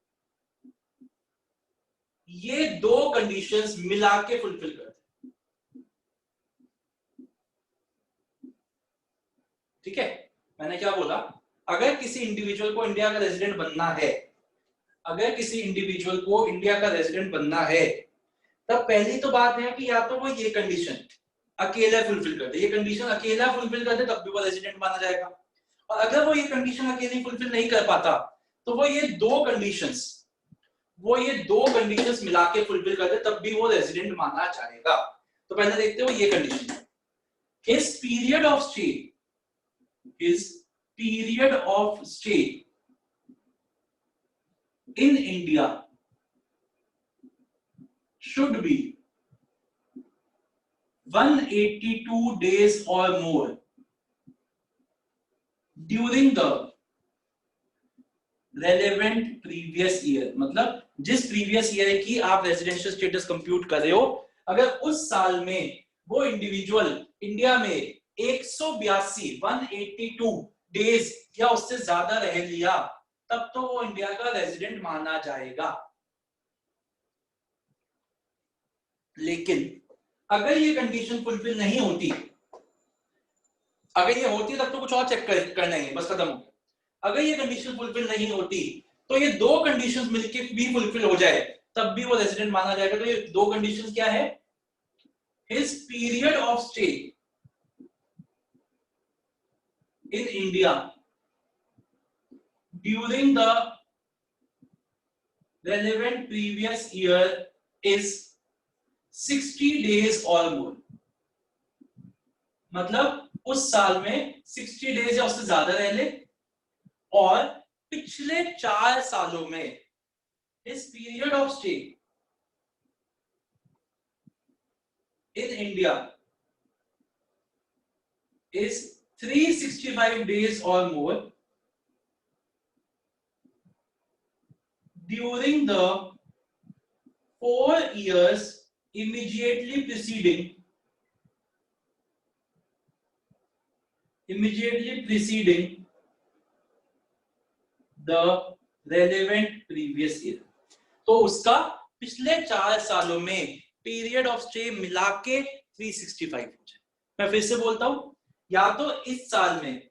ये दो कंडीशंस मिला के फुलफिल कर दे। ठीक है, मैंने क्या बोला? अगर किसी इंडिविजुअल को इंडिया का रेजिडेंट बनना है, अगर किसी इंडिविजुअल को इंडिया का रेजिडेंट बनना है, तब पहली तो बात है कि या तो वो ये कंडीशन अकेला फुलफिल कर दे, ये कंडीशन अकेला फुलफिल कर दे तब भी वो रेजिडेंट माना जाएगा। और अगर वो ये कंडीशन अकेली फुलफिल नहीं कर पाता तो वो ये दो कंडीशंस मिला के फुलफिल कर दे, तब भी वो रेजिडेंट माना जाएगा। तो पहले देखते हो ये condition, his period of stay in India should be 182 days or more during the relevant previous year। मतलब जिस प्रीवियस ईयर की आप रेजिडेंशियल स्टेटस कंप्यूट कर रहे हो, अगर उस साल में वो इंडिविजुअल इंडिया में 182 डेज या उससे ज्यादा रह लिया, तब तो वो इंडिया का रेजिडेंट माना जाएगा। लेकिन अगर ये कंडीशन फुलफिल नहीं होती, अगर ये होती तब तो कुछ और चेक करना है, बस खत्म हो गया। अगर ये कंडीशन फुलफिल नहीं होती तो ये दो कंडीशंस मिलके भी फुलफिल हो जाए, तब भी वो रेजिडेंट माना जाएगा। तो ये दो कंडीशंस क्या है? his period of stay in India during the relevant previous year is 60 days or more. मतलब उस साल में 60 डेज या उससे ज्यादा रह ले, और पिछले 4 सालों में his period of stay in India is 365 days or more during the 4 years immediately preceding the relevant previous year. तो उसका पिछले 4 सालों में पीरियड ऑफ स्टे मिला के 365 हो जाए। मैं फिर से बोलता हूं, या तो इस साल में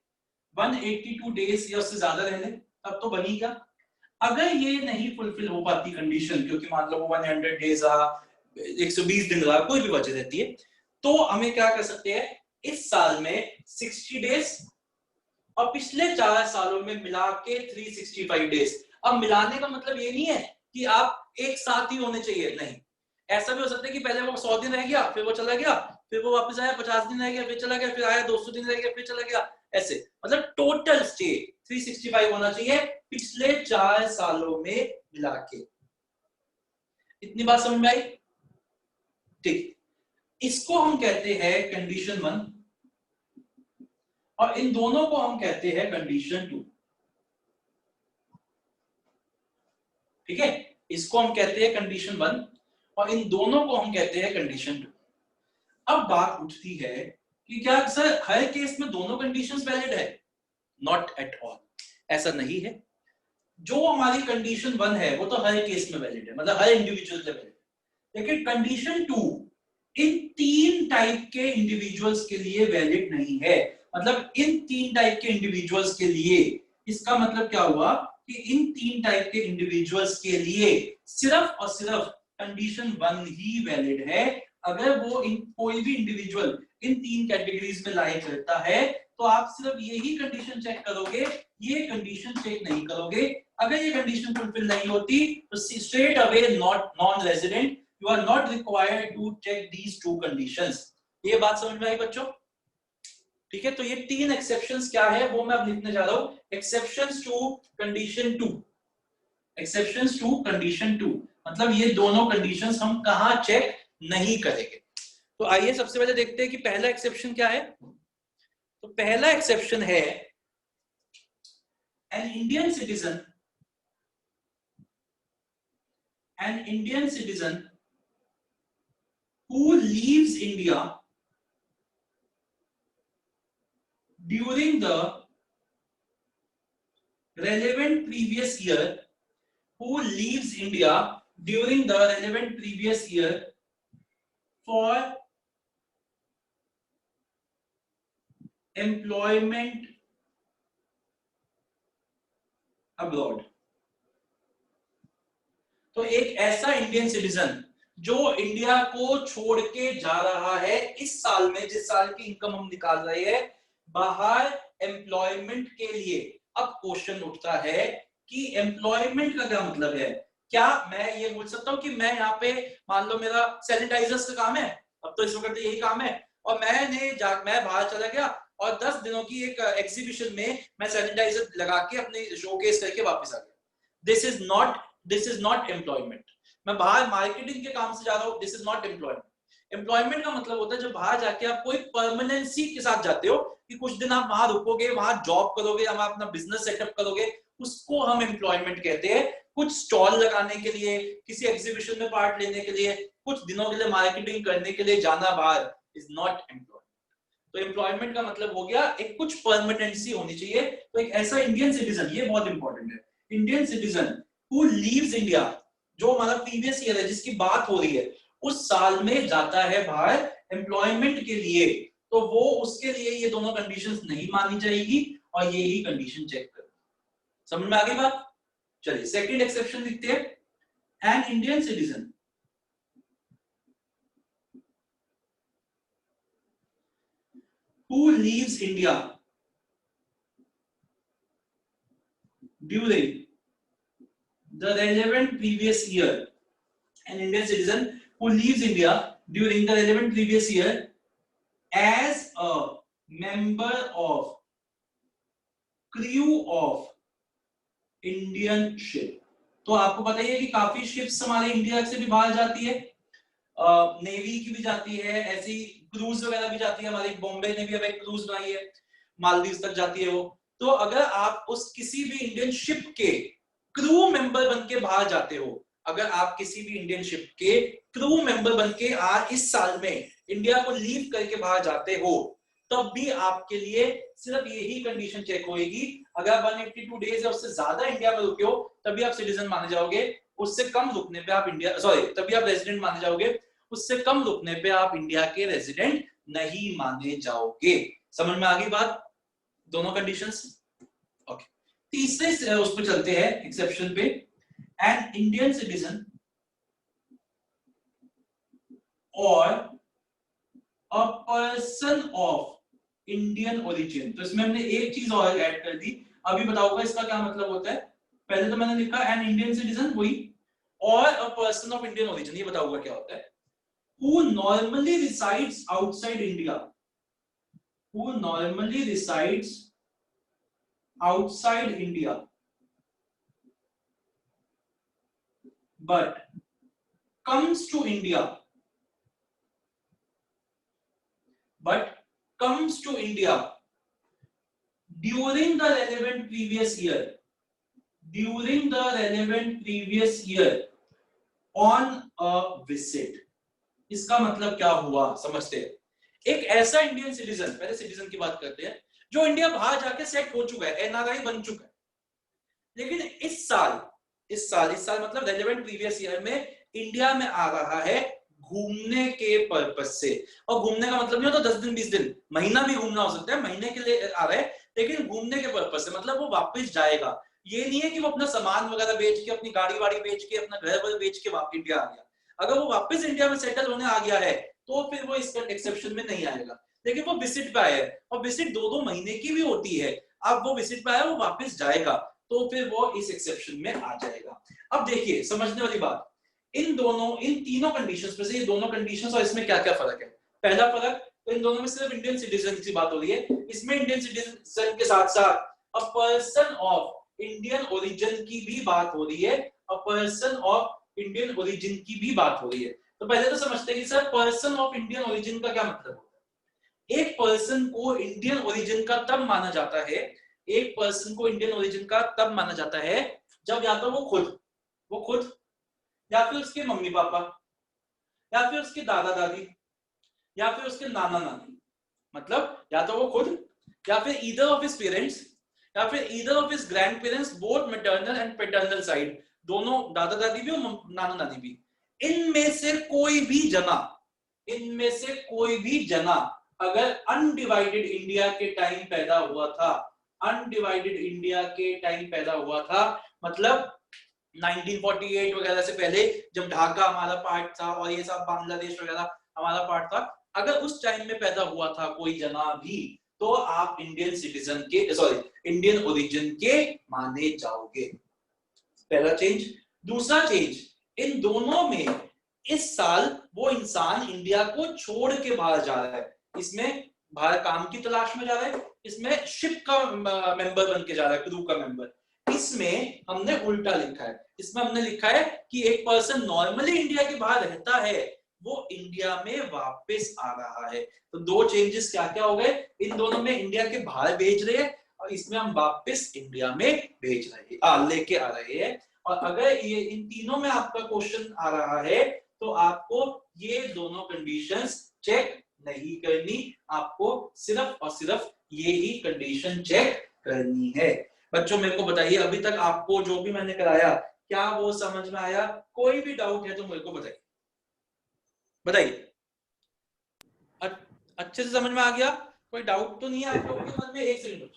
182 डेज या उससे ज्यादा रह ले, तब तो बनी क्या। अगर ये नहीं फुलफिल हो पाती कंडीशन, क्योंकि मान लो 100 डेज 120 दिन रहा, कोई भी वजह रहती है, तो हमें क्या कर सकते हैं, इस साल में 60 डेज और पिछले 4 सालों में मिला के 365 डेज। अब मिलाने का मतलब ये नहीं है कि आप एक साथ ही होने चाहिए, नहीं, ऐसा भी हो सकता है कि पहले वो 100 दिन रह गया, फिर वो चला गया, फिर वो वापस आया, 50 दिन रह गया, फिर चला गया, फिर आया 200 दिन रह गया, फिर चला गया, ऐसे। मतलब टोटल स्टे 365 होना चाहिए पिछले 4 सालों में मिला के। इतनी बात समझ में आई? ठीक, इसको हम कहते हैं कंडीशन 1 और इन दोनों को हम कहते हैं कंडीशन 2। ठीक है, इसको हम कहते हैं कंडीशन 1 और इन दोनों को हम कहते हैं कंडीशन 2। अब बात उठती है कि क्या सर हर केस में दोनों कंडीशंस वैलिड है? नॉट एट ऑल, ऐसा नहीं है। जो हमारी कंडीशन 1 है वो तो हर केस में वैलिड है, मतलब हर इंडिविजुअल से वैलिड है, लेकिन कंडीशन 2 इन 3 टाइप के इंडिविजुअल्स के लिए वैलिड नहीं है। मतलब इन 3 टाइप के इंडिविजुअल्स के लिए, इसका मतलब क्या हुआ कि इन 3 टाइप के इंडिविजुअल्स के लिए सिर्फ और सिर्फ कंडीशन 1 ही वैलिड है। अगर वो इन कोई भी इंडिविजुअल इन 3 कैटेगरीज में लाई करता है तो आप सिर्फ यही कंडीशन चेक करोगे, ये कंडीशन चेक नहीं करोगे। अगर ये कंडीशन फुलफिल नहीं होती तो straight away non resident, you are not required to check these 2 conditions. ये बात समझ में आई बच्चों? ठीक है, तो ये 3 एक्सेप्शंस क्या है वो मैं अब लिखने जा रहा हूं। Exceptions to condition 2, exceptions to condition 2, मतलब ये दोनों कंडीशंस हम कहां चेक नहीं करेंगे। तो आइए सबसे पहले देखते हैं कि पहला एक्सेप्शन क्या है। तो पहला एक्सेप्शन है an Indian citizen who leaves India during the relevant previous year, who leaves India during the relevant previous year for employment abroad। तो एक ऐसा इंडियन सिटीजन जो इंडिया को छोड़ के जा रहा है इस साल में, जिस साल की इनकम हम निकाल रहे हैं, बाहर एम्प्लॉयमेंट के लिए। अब क्वेश्चन उठता है कि एम्प्लॉयमेंट का क्या मतलब है। क्या मैं ये बोल सकता हूं कि मैं यहाँ पे मान लो मेरा सैनिटाइजर्स का काम है, अब तो इस वक्त यही काम है, और मैं बाहर चला गया और 10 दिनों की एक एग्जीबिशन में मैं सैनिटाइजर लगा के अपने शोकेस करके वापस आ गया। This is not employment. मैं बाहर मार्केटिंग के काम से जा रहा हूं, this is not employment. Employment का मतलब होता है जब बाहर जाके आप कोई परमानेंसी के साथ जाते हो कि कुछ दिन आप वहां रुकोगे, वहां जॉब करोगे, वहां अपना बिजनेस सेटअप करोगे, उसको हम एम्प्लॉयमेंट कहते हैं। कुछ स्टॉल लगाने के लिए, किसी एग्जीबिशन में पार्ट लेने के लिए, कुछ दिनों के लिए मार्केटिंग करने के लिए जाना बाहर इज नॉट एम्प्लॉयमेंट। तो एम्प्लॉयमेंट का मतलब हो गया एक कुछ परमानेंसी होनी चाहिए। तो एक ऐसा इंडियन सिटीजन, ये बहुत इंपॉर्टेंट है, Indian citizen who leaves India, जो हमारा प्रीवियस ईयर है जिसकी बात हो रही है, उस साल में जाता है बाहर एम्प्लॉयमेंट के लिए, तो वो उसके लिए ये दोनों कंडीशंस नहीं मानी जाएगी और ये ही कंडीशन चेक करो। समझ में आ गई बात? चलिए सेकंड एक्सेप्शन लिखते हैं। An Indian citizen who leaves India during the relevant previous year, an Indian citizen who leaves India during the relevant previous year as a member of crew of Indian ship। तो आपको पता ही है कि काफी शिप्स हमारे इंडिया से भी बाहर जाती है, नेवी की भी जाती है, ऐसी क्रूज वगैरह भी जाती है, हमारी बॉम्बे ने भी अब एक क्रूज बनाई है, मालदीव तक जाती है वो। तो अगर आप उस किसी भी इंडियन शिप के क्रू मेंबर बन के बाहर जाते हो, अगर आप किसी भी इंडियन शिप के क्रू मेंबर बन के आज इस साल में इंडिया को लीव करके बाहर जाते हो, तब भी आपके लिए सिर्फ यही कंडीशन चेक होगी, अगर 182 डेज या उससे ज्यादा इंडिया में रुके हो तभी आप सिटीजन माने जाओगे, उससे कम रुकने पे आप इंडिया तभी आप रेजिडेंट माने जाओगे, उससे कम रुकने पे आप इंडिया के रेजिडेंट नहीं माने जाओगे। समझ में आ गई बात, दोनों कंडीशंस? ओके, तीसरे उस पर चलते हैं, एक्सेप्शन पे। एन इंडियन सिटीजन और a person of Indian origin. तो इसमें हमने एक चीज और ऐड कर दी, अभी बताऊंगा इसका क्या मतलब होता है। पहले तो मैंने लिखा एन इंडियन सिटीजन वही, और a person of Indian origin, ये बताऊंगा क्या होता है। Who normally resides outside India, who normally resides outside India but comes to India, but comes to India during the relevant previous year, during the relevant previous year on a visit। इसका मतलब क्या हुआ समझते हैं। एक ऐसा इंडियन सिटीजन, पहले सिटीजन की बात करते हैं, जो इंडिया बाहर जाके सेट हो चुका है, एनआरआई बन चुका है, लेकिन इस साल मतलब रेलेवेंट प्रीवियस ईयर में इंडिया में आ रहा है घूमने के पर्पस से। और घूमने का मतलब नहीं होता 10 दिन 20 दिन, महीना भी घूमना हो सकता है, महीने के लिए आ रहा है, लेकिन घूमने के पर्पस से, मतलब वो वापस जाएगा। ये नहीं है कि वो अपना सामान वगैरह बेच के, अपनी गाड़ी वाड़ी बेच के, अपना घर वर बेच के वापस इंडिया आ गया। अगर वो वापस इंडिया में सेटल होने आ गया है तो फिर वो इस एक्सेप्शन में नहीं आएगा, लेकिन वो विजिट पे आया है, और विजिट 2-2 महीने की भी होती है, अब वो विजिट पे आया, वो वापस जाएगा, तो फिर वो इस एक्सेप्शन में आ जाएगा। अब देखिए समझने वाली बात, इन तीनों कंडीशंस में से ये दोनों कंडीशंस और इसमें क्या क्या फर्क है। पहला फर्क, तो इन दोनों में सिर्फ इंडियन सिटीजन की बात हो रही है, इसमें इंडियन सिटीजन के साथ साथ a person of Indian origin की भी बात हो रही है, a person of Indian origin की भी बात हो रही है। तो पहले तो समझते हैं कि sir person of Indian origin का क्या मतलब होता है। एक पर्सन को इंडियन ओरिजिन का तब माना जाता है, एक पर्सन को इंडियन ओरिजिन का तब माना जाता है जब या तो वो खुद या फिर उसके मम्मी पापा या फिर उसके दादा दादी या फिर उसके नाना नानी, मतलब या तो वो खुद या फिर ईदर ऑफ हिज पेरेंट्स या फिर either of his grand parents, both maternal and paternal side, दोनों दादा दादी भी और नाना नानी भी, इनमें से कोई भी जना अगर अनडिवाइडेड इंडिया के टाइम पैदा हुआ था, अनडिवाइडेड इंडिया के टाइम पैदा हुआ था, मतलब 1948 वगैरह से पहले जब ढाका हमारा पार्ट था और ये सब बांग्लादेश वगैरह हमारा पार्ट था, अगर उस टाइम में पैदा हुआ था कोई जना भी, तो आप इंडियन ओरिजिन के माने जाओगे। पहला चेंज। दूसरा चेंज, इन दोनों में इस साल वो इंसान इंडिया को छोड़ के बाहर जा रहा है, इसमें बाहर काम की तलाश में जा रहा है, इसमें शिप का मेंबर बन के जा रहा है, क्रू का मेंबर। इसमें हमने उल्टा लिखा है, इसमें हमने लिखा है कि एक पर्सन नॉर्मली इंडिया के बाहर रहता है, वो इंडिया में वापस आ रहा है। तो दो चेंजेस क्या क्या हो गए, इन दोनों में इंडिया के बाहर भेज रहे हैं और इसमें हम वापस इंडिया में भेज रहे हैं, लेके आ रहे हैं। और अगर ये इन तीनों में आपका क्वेश्चन आ रहा है तो आपको ये दोनों कंडीशंस चेक नहीं करनी, आपको सिर्फ और सिर्फ ये ही कंडीशन चेक करनी है। बच्चों मेरे को बताइए अभी तक आपको जो भी मैंने कराया क्या वो समझ में आया? कोई भी डाउट है तो मेरे को बताइए। अच्छे से समझ में आ गया? कोई डाउट तो नहीं है आप लोगों के मन में? एक सेकंड।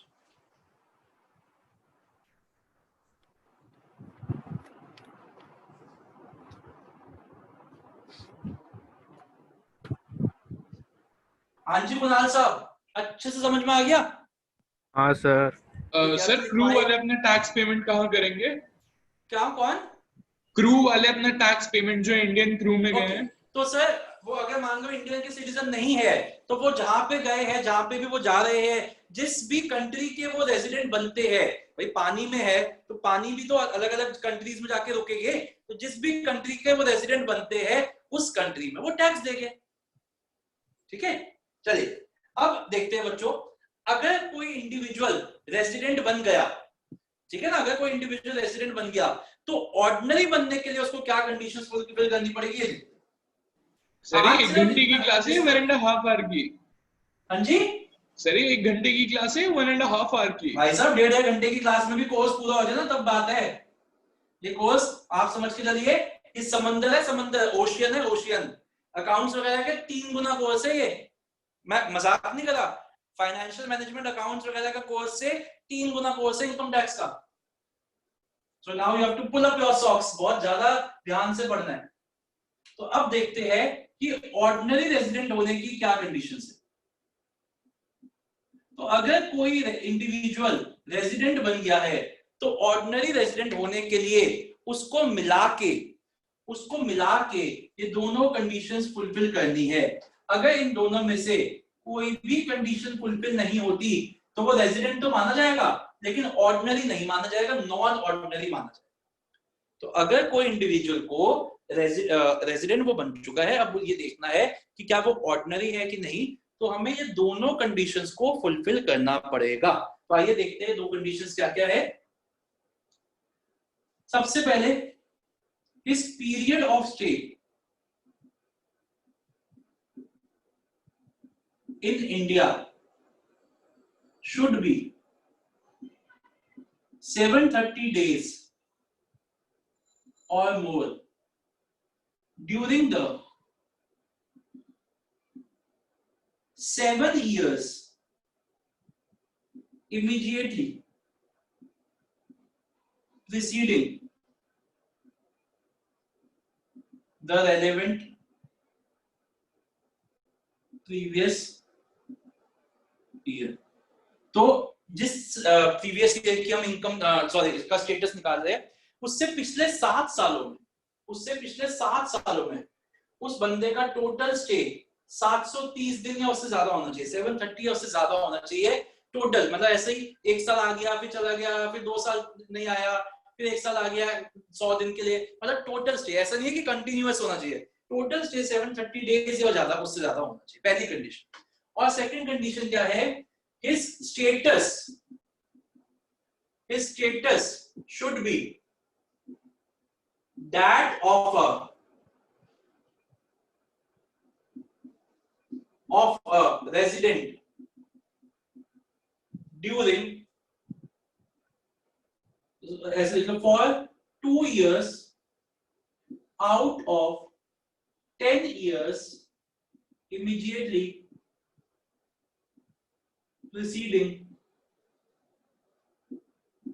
हाँ जी कुणाल साहब। अच्छे से समझ में आ गया? हाँ सर। सर क्रू वाले अपना टैक्स पेमेंट कहाँ करेंगे? क्या, कौन? क्रू वाले अपना टैक्स पेमेंट जो इंडियन क्रू में गए हैं। तो सर वो अगर मान लो इंडियन के सिटीजन नहीं है तो वो जहां पे गए हैं, जहां पे भी वो जा रहे हैं, जिस भी कंट्री के वो रेजिडेंट बनते हैं, भाई पानी में है तो पानी भी तो अलग अलग कंट्रीज में जाके रुकेंगे, तो जिस भी कंट्री के वो रेजिडेंट बनते हैं उस कंट्री में वो टैक्स देंगे। ठीक है, चलिए अब देखते हैं बच्चों, अगर कोई इंडिविजुअल रेजिडेंट बन गया, ठीक है ना, अगर कोई इंडिविजुअल रेजिडेंट बन गया तो ऑर्डिनरी बनने के लिए उसको क्या कंडीशंस फुलफिल करनी पड़ेगी? सर 1 घंटे की क्लास है 1.5 आवर की? हाँ जी सर 1 घंटे की क्लास है 1.5 आवर की? भाई साहब 1.5 घंटे की क्लास में भी कोर्स पूरा हो जाए ना तब बात है। ये कोर्स आप समझ के चलिए, इस समंदर है, समंदर ओशियन है, ओशियन अकाउंट्स वगैरह के 3 गुना कोर्स है ये, मैं मजाक नहीं कर रहा। फाइनेंशियल मैनेजमेंट अकाउंट्स वगैरह का कोर्स से 3 गुना कोर्स है इनकम टैक्स का। So now you have to pull up your socks, बहुत ज्यादा ध्यान से पढ़ना है। तो अब देखते हैं कि ऑर्डिनरी रेजिडेंट होने की क्या कंडीशंस है। तो अगर कोई इंडिविजुअल रेजिडेंट बन गया है तो ऑर्डिनरी रेजिडेंट होने के लिए उसको मिला के ये दोनों कंडीशंस फुलफिल करनी है। अगर इन दोनों में से कोई भी कंडीशन फुलफिल नहीं होती तो वो रेजिडेंट तो माना जाएगा लेकिन ऑर्डिनरी नहीं माना जाएगा, नॉन ऑर्डिनरी माना जाएगा। तो अगर कोई इंडिविजुअल को रेजिडेंट वो बन चुका है, अब ये देखना है कि क्या वो ऑर्डिनरी है कि नहीं, तो हमें ये दोनों कंडीशंस को फुलफिल करना पड़ेगा। तो आइए देखते हैं दो कंडीशंस क्या क्या है। सबसे पहले, इस period of stay in India should be 730 days or more during the 7 years immediately preceding the relevant previous year. तो जिस प्रीवियस ईयर की हम इनकम इसका स्टेटस निकाल रहे हैं उससे पिछले 7 सालों में उस बंदे का टोटल स्टे 730 दिन या उससे ज्यादा होना चाहिए, 730 या उससे ज्यादा होना चाहिए टोटल। मतलब ऐसे ही 1 साल आ गया फिर चला गया, फिर 2 साल नहीं आया, फिर 1 साल आ गया 100 दिन के लिए, मतलब टोटल स्टे ऐसा नहीं है कि कंटिन्यूअस होना चाहिए, टोटल स्टे 730 डेज या ज्यादा उससे ज्यादा होना चाहिए, पहली कंडीशन। और सेकंड कंडीशन क्या है, his status should be that of a resident during for 2 years out of 10 years immediately preceding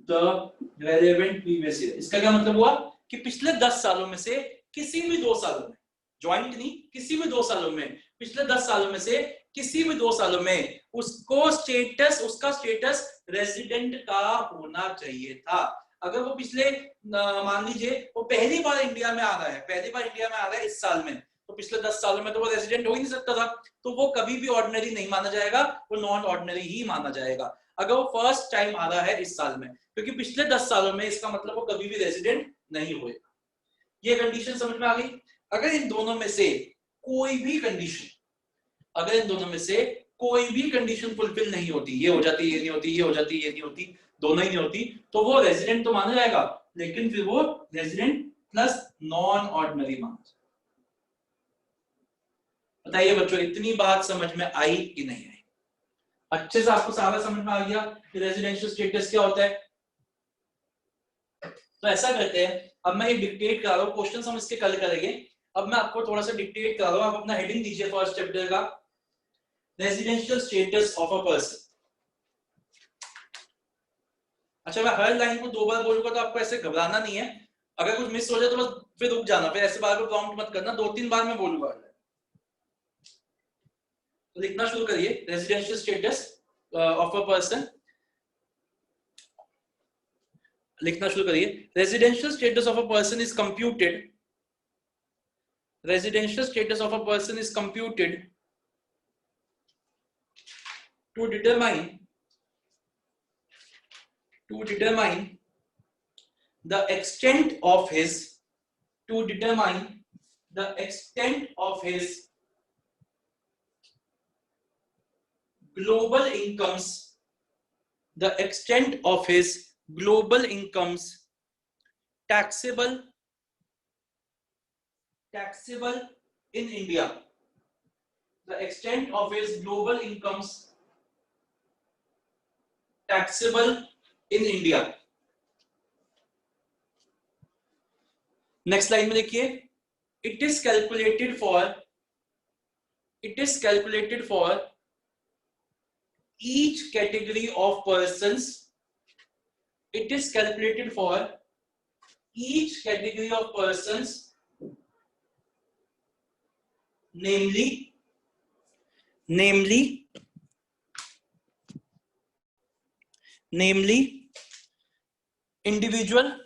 the relevant previous year। इसका क्या मतलब हुआ कि पिछले 10 सालों में से किसी भी 2 सालों में, ज्वाइंट नहीं, किसी भी 2 सालों में, पिछले 10 सालों में से किसी भी 2 सालों में उसको उसका स्टेटस रेजिडेंट का होना चाहिए था। अगर वो पिछले मान लीजिए वो पहली बार इंडिया में आ रहा है इस साल में, तो पिछले 10 सालों में तो वो रेजिडेंट हो ही नहीं सकता था, तो वो कभी भी ऑर्डिनरी नहीं माना जाएगा, वो नॉन ऑर्डिनरी ही माना जाएगा। अगर वो फर्स्ट टाइम आ रहा है इस साल में, क्योंकि पिछले 10 सालों में इसका मतलब वो कभी भी रेजिडेंट नहीं होएगा। ये कंडीशन समझ में आ गई। अगर इन दोनों में से कोई भी कंडीशन फुलफिल नहीं होती, ये हो जाती, ये नहीं होती, ये हो जाती, ये नहीं होती, दोनों ही नहीं होती, तो वो रेजिडेंट तो माना जाएगा लेकिन फिर वो रेजिडेंट प्लस नॉन ऑर्डिनरी माना जाएगा। बताइए बच्चों, इतनी बात समझ में आई कि नहीं आई? अच्छे से आपको सारा समझ में आ गया कि रेजिडेंशियल स्टेटस क्या होता है? तो ऐसा करते हैं, अब मैं ये डिक्टेट करा रहा हूं, क्वेश्चन हम इसके कल करेंगे। अब मैं आपको थोड़ा सा डिक्टेट करा रहा हूं, आप अपना हेडिंग दीजिए फर्स्ट चैप्टर का, residential status of a person. अच्छा, मैं हर लाइन को 2 बार बोलूंगा तो आपको ऐसे घबराना नहीं है, अगर कुछ मिस हो जाए तो बस फिर रुक जाना, फिर ऐसे बार बार प्रॉम्प्ट मत करना, 2-3 बार मैं बोलूंगा। तो लिखना शुरू करिए, residential status of a person, लिखना शुरू करिए। Residential status of a person is computed, residential status of a person is computed to determine the extent of his global incomes, the extent of his global incomes taxable in India, the extent of his global incomes taxable in India. Next line में देखिए, it is calculated for each category of persons, it is calculated for each category of persons, namely individual,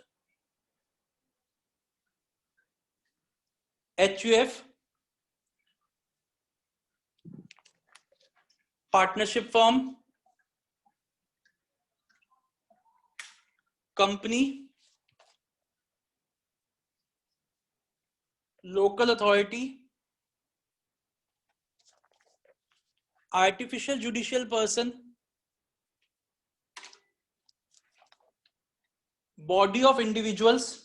HUF, partnership firm, company, local authority, artificial judicial person, body of individuals,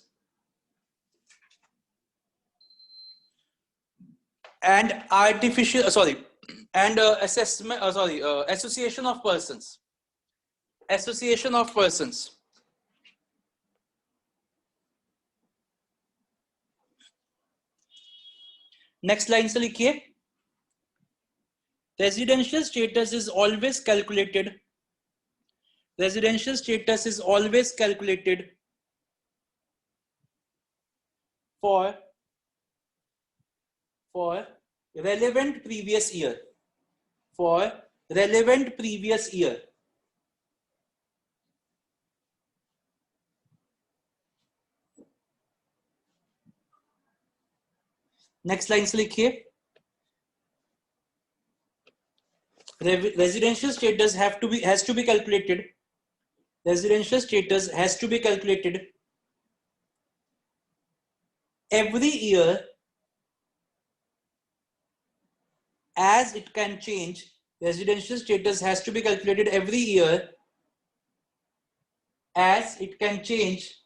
and association of persons. Next line से लिखिए, residential status is always calculated for relevant previous year, next line से लिखिए, residential status has to be calculated every year as it can change. Residential status has to be calculated every year as it can change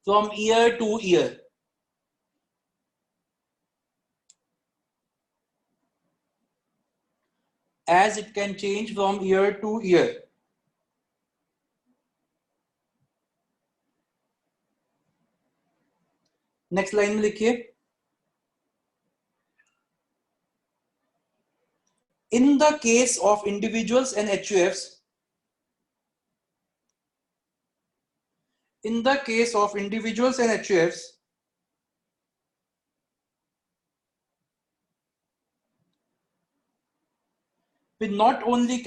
from year to year. As it can change from year to year. Next line में लिखिए, in the case of individuals and HUFs, we not only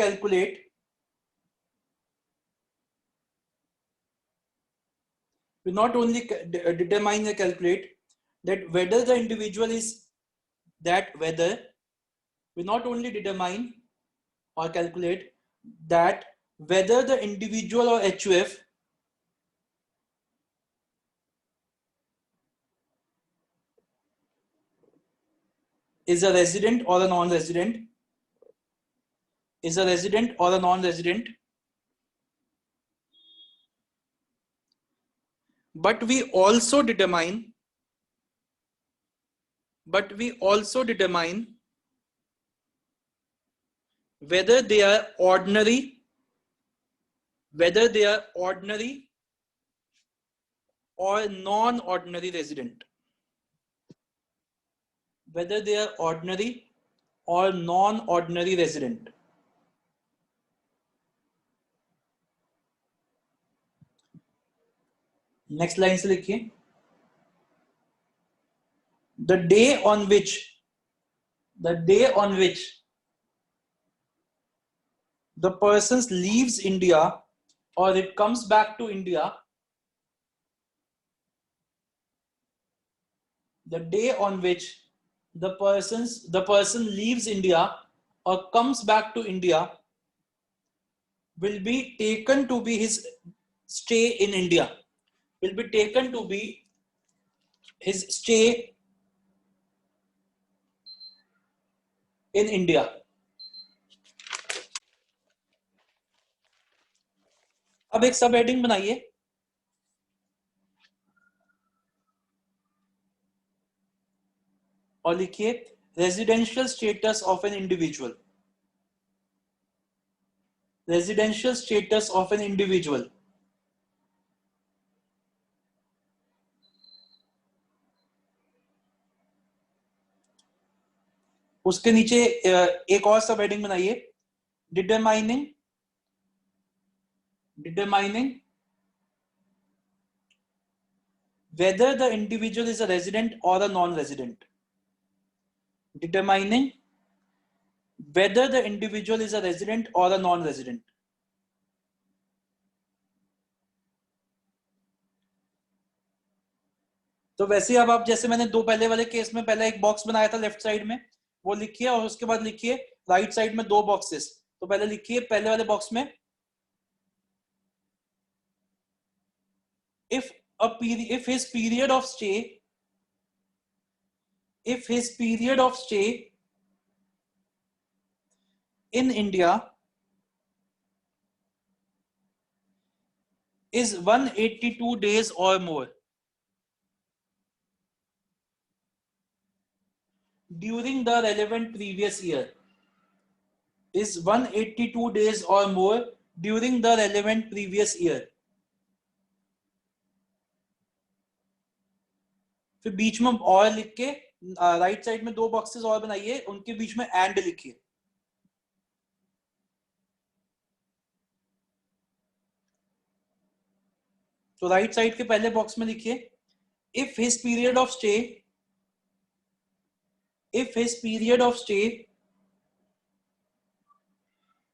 determine or calculate that whether the individual is we not only determine or calculate that whether the individual or HUF is a resident or a non-resident, but we also determine whether they are ordinary or non-ordinary resident. Next line से लिखिए, the day on which the day on which the person leaves India or it comes back to India, the day on which the person leaves India or comes back to India will be taken to be his stay in India, will be taken to be his stay in India. अब एक सब हेडिंग बनाइए, और लिखिए residential status of an individual, residential status of an individual. उसके नीचे एक और सब हेडिंग बनाइए, determining whether the individual is a resident or a non-resident. Determining whether the individual is a resident or a non-resident. तो वैसे अब आप जैसे मैंने दो पहले वाले केस में पहले एक बॉक्स बनाया था लेफ्ट साइड में, वो लिखिए, और उसके बाद लिखिए राइट साइड में दो बॉक्सेस। तो पहले लिखिए पहले वाले बॉक्स में if his period of stay in India is 182 days or more during the relevant previous year, is 182 days or more during the relevant previous year। फिर बीच में और लिख के राइट साइड में दो बॉक्सेस और बनाइए, उनके बीच में एंड लिखिए। तो राइट साइड के पहले बॉक्स में लिखिए if his period of stay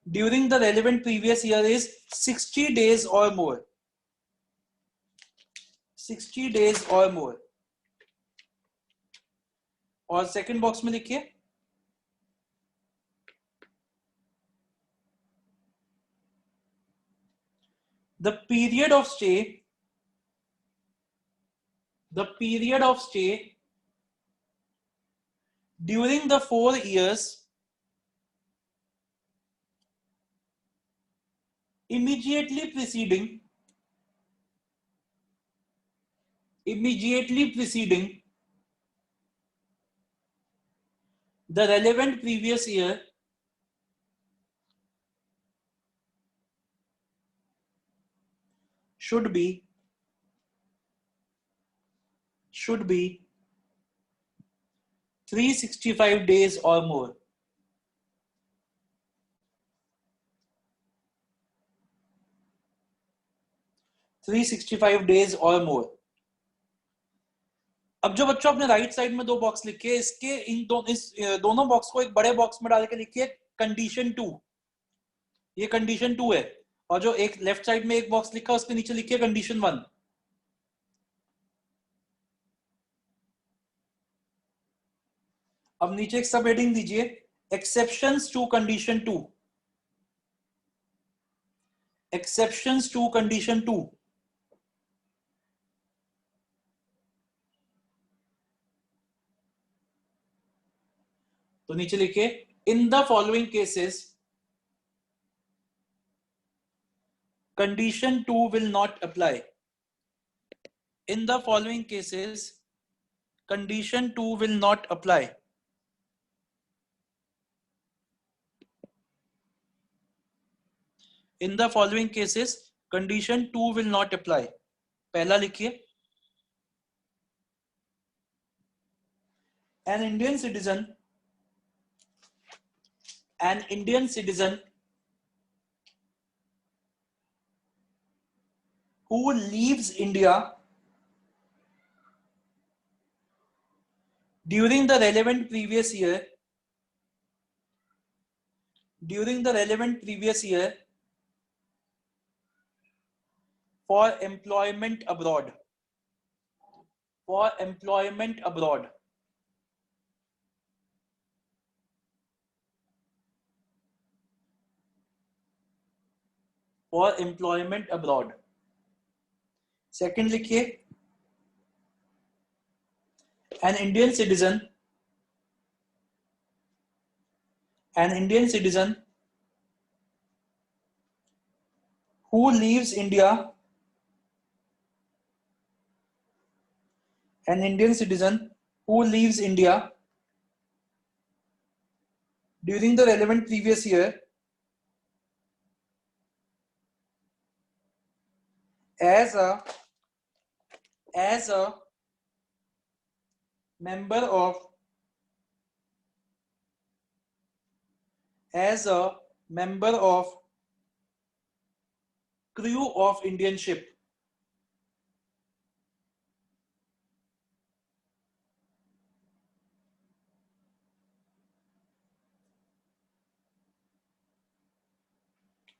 during the relevant previous year is 60 days or more, 60 days or more। और सेकंड बॉक्स में लिखिए the period of stay during the 4 years immediately preceding the relevant previous year should be 365 days or more। 365 days or more। अब जो बच्चों अपने राइट साइड में दो बॉक्स लिखे, इसके इस दोनों बॉक्स को एक बड़े बॉक्स में डाल के लिखिए कंडीशन 2, ये कंडीशन 2 है, और जो एक लेफ्ट साइड में एक बॉक्स लिखा उसके नीचे लिखिए कंडीशन 1। अब नीचे एक सब हेडिंग दीजिए exceptions to condition 2, exceptions to condition 2। तो नीचे लिखिए in the following cases condition 2 will not apply. In the following cases condition 2 will not apply. In the following cases, condition 2 will not apply। पहला लिखिए an Indian citizen who leaves India during the relevant previous year during the relevant previous year for employment abroad. For employment abroad. For employment abroad. Second लिखिए, an Indian citizen who leaves India, an Indian citizen who leaves India during the relevant previous year as a member of crew of Indian ship.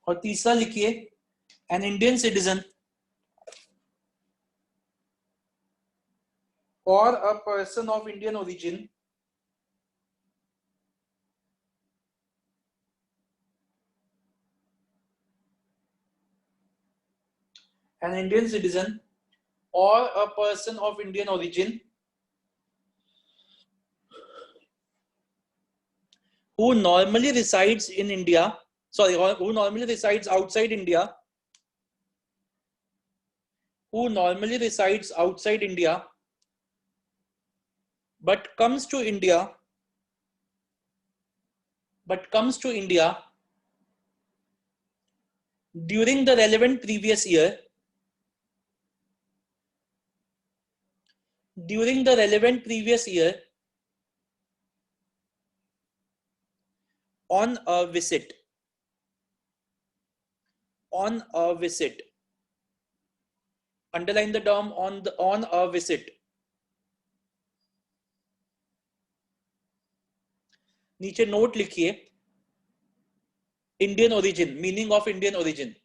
और तीसरा लिखिए, an Indian citizen or a person of Indian origin who normally resides in India, or who normally resides outside India, but comes to India during the relevant previous year on a visit. Underline the term on a visit. नीचे नोट लिखिए, Indian origin, meaning of Indian origin.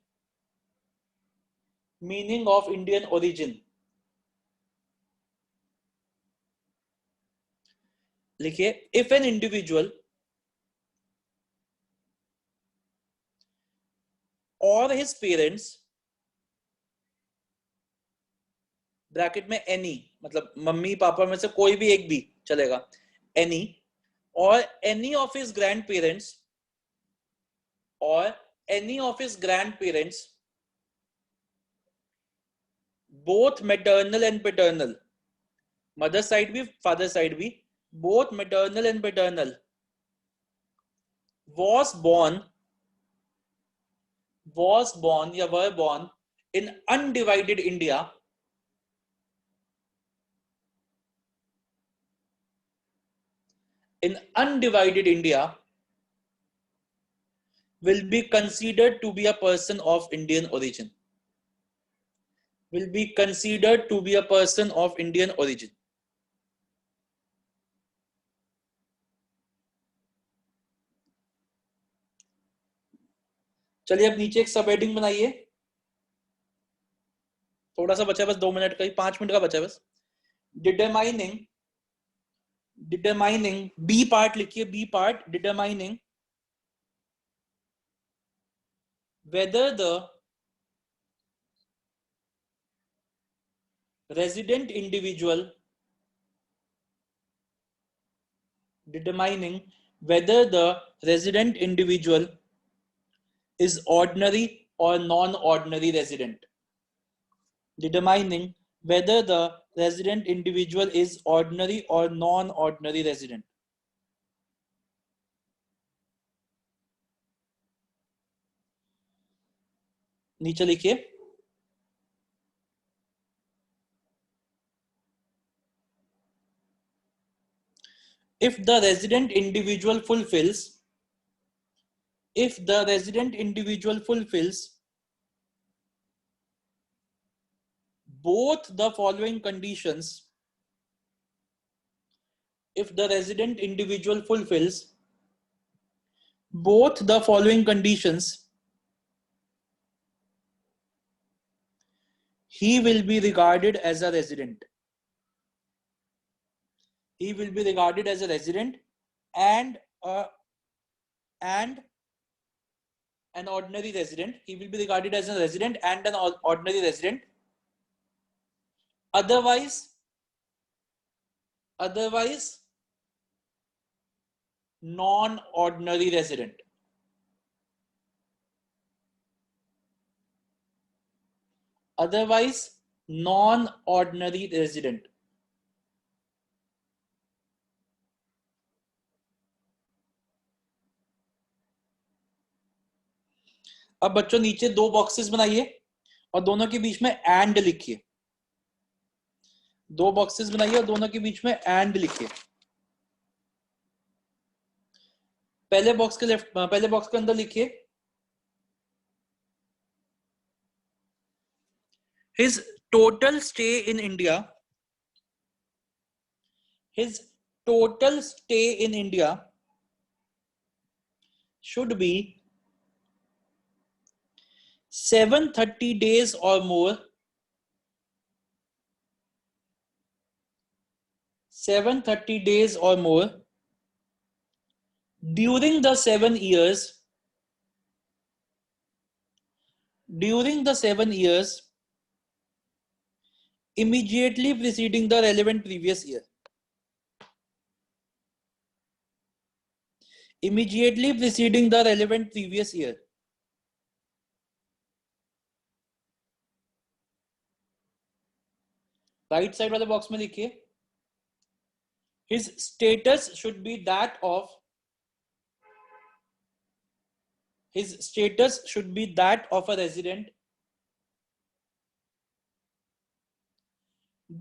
लिखिए, if an individual or his parents, bracket में any, मतलब मम्मी पापा में से कोई भी एक भी चलेगा, any, or any of his grandparents, both maternal and paternal, mother side भी father side भी, both maternal and paternal, was born या were born in undivided India, will be considered to be a person of Indian origin. चलिए अब नीचे एक सब हेडिंग बनाइए, थोड़ा सा बचा है बस 2 मिनट का ही, 5 मिनट का बचा है बस. डिटरमाइनिंग बी पार्ट लिखिए, B part, determining whether the resident individual is ordinary or non-ordinary resident. Determining whether the resident individual is ordinary or non-ordinary resident. नीचे लिखिए, if the resident individual fulfills both the following conditions, both the following conditions, he will be regarded as a resident. He will be regarded as a resident and an ordinary resident. He will be regarded as a resident and an ordinary resident. Otherwise, non-ordinary resident. Otherwise, non-ordinary resident. अब बच्चों नीचे दो बॉक्सेस बनाइए और दोनों के बीच में एंड लिखिए. दो बॉक्सेस बनाइए और दोनों के बीच में एंड लिखिए. पहले बॉक्स के अंदर लिखिए his total stay in India. His total stay in India should be 730 days or more. 730 days or more during the 7 years. During the 7 years immediately preceding the relevant previous year. Immediately preceding the relevant previous year. Right side वाले बॉक्स में लिखिए his status should be that of a resident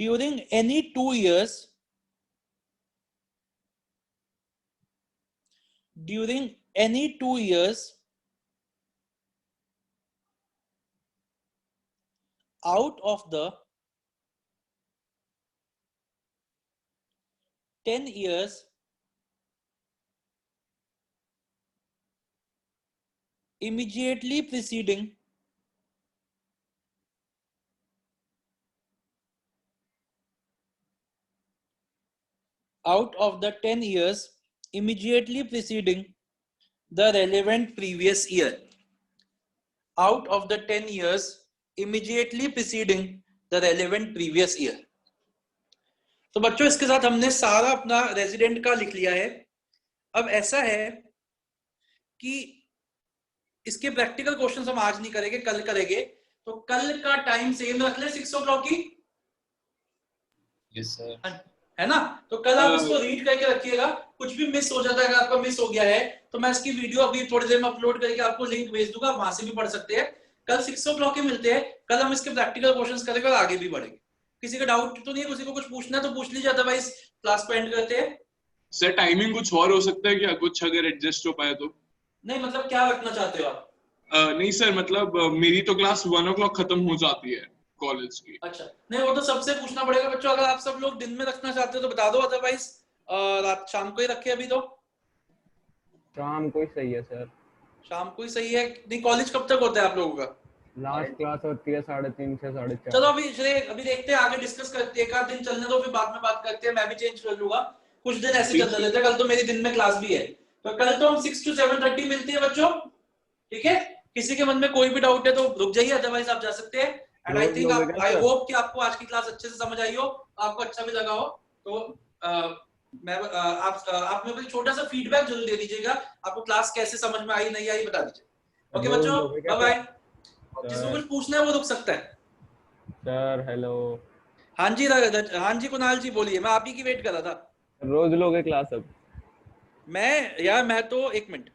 during any 2 years out of the 10 years immediately preceding the relevant previous year. Out of the 10 years immediately preceding the relevant previous year. तो बच्चों इसके साथ हमने सारा अपना रेजिडेंट का लिख लिया है. अब ऐसा है कि इसके प्रैक्टिकल क्वेश्चंस हम आज नहीं करेंगे, कल करेंगे. तो कल का टाइम सेम रख ले 6 o'clock की. Yes sir. है ना? तो कल आप इसको रीड करके रखिएगा. कुछ भी मिस हो जाता है, अगर आपका मिस हो गया है तो मैं इसकी वीडियो अभी थोड़ी देर में अपलोड करके आपको लिंक भेज दूंगा, वहां से भी पढ़ सकते हैं. कल 6 o'clock के मिलते हैं. कल हम इसके प्रैक्टिकल क्वेश्चंस करेंगे और आगे भी बढ़ेंगे. किसी का डाउट तो नहीं है? किसी को कुछ पूछना है तो पूछ लीजिए, अदरवाइज क्लास को एंड करते हैं. सर टाइमिंग कुछ और हो सकता है क्या? कुछ अगर एडजस्ट हो पाए तो. नहीं मतलब क्या रखना चाहते हो आप? नहीं सर, मतलब मेरी तो क्लास 1 o'clock खत्म हो जाती है कॉलेज की. अच्छा, नहीं वो तो सबसे पूछना पड़ेगा बच्चों. अगर आप सब लोग दिन में रखना चाहते हो तो बता दो, अदरवाइज रात शाम को ही रखे. अभी तो शाम को ही सही है सर. शाम को ही सही है. नहीं कॉलेज कब तक होता है आप लोगों का? लास्ट क्लास होती है 3:30 से 4:30. चलो अभी देखते हैं, आगे डिस्कस करते हैं. एक आध दिन चलने दो, फिर बाद में बात करते हैं. मैं भी चेंज कर लूंगा, कुछ दिन ऐसे चलने देते हैं. कल तो मेरी दिन में क्लास भी है, तो कल तो हम 6 to 7:30 मिलते हैं बच्चों. ठीक है? किसी के मन में कोई भी डाउट है तो रुक जाइए, अदरवाइज आप जा सकते हैं. And I think I hope कि आपको आज की क्लास अच्छे से समझ आई हो, आपको अच्छा भी लगा हो. तो मैं आप मेरे को छोटा सा फीडबैक जरूर दे दीजिएगा, आपको क्लास कैसे समझ में आई नहीं आई बता दीजिए. ओके बच्चों, बाय बाय. जिसको कुछ पूछना है वो रुक सकता है. Sir hello. हाँ जी कुणाल जी बोलिए. मैं आप ही की वेट कर रहा था. रोज लोगे क्लास अब? मैं तो 1 मिनट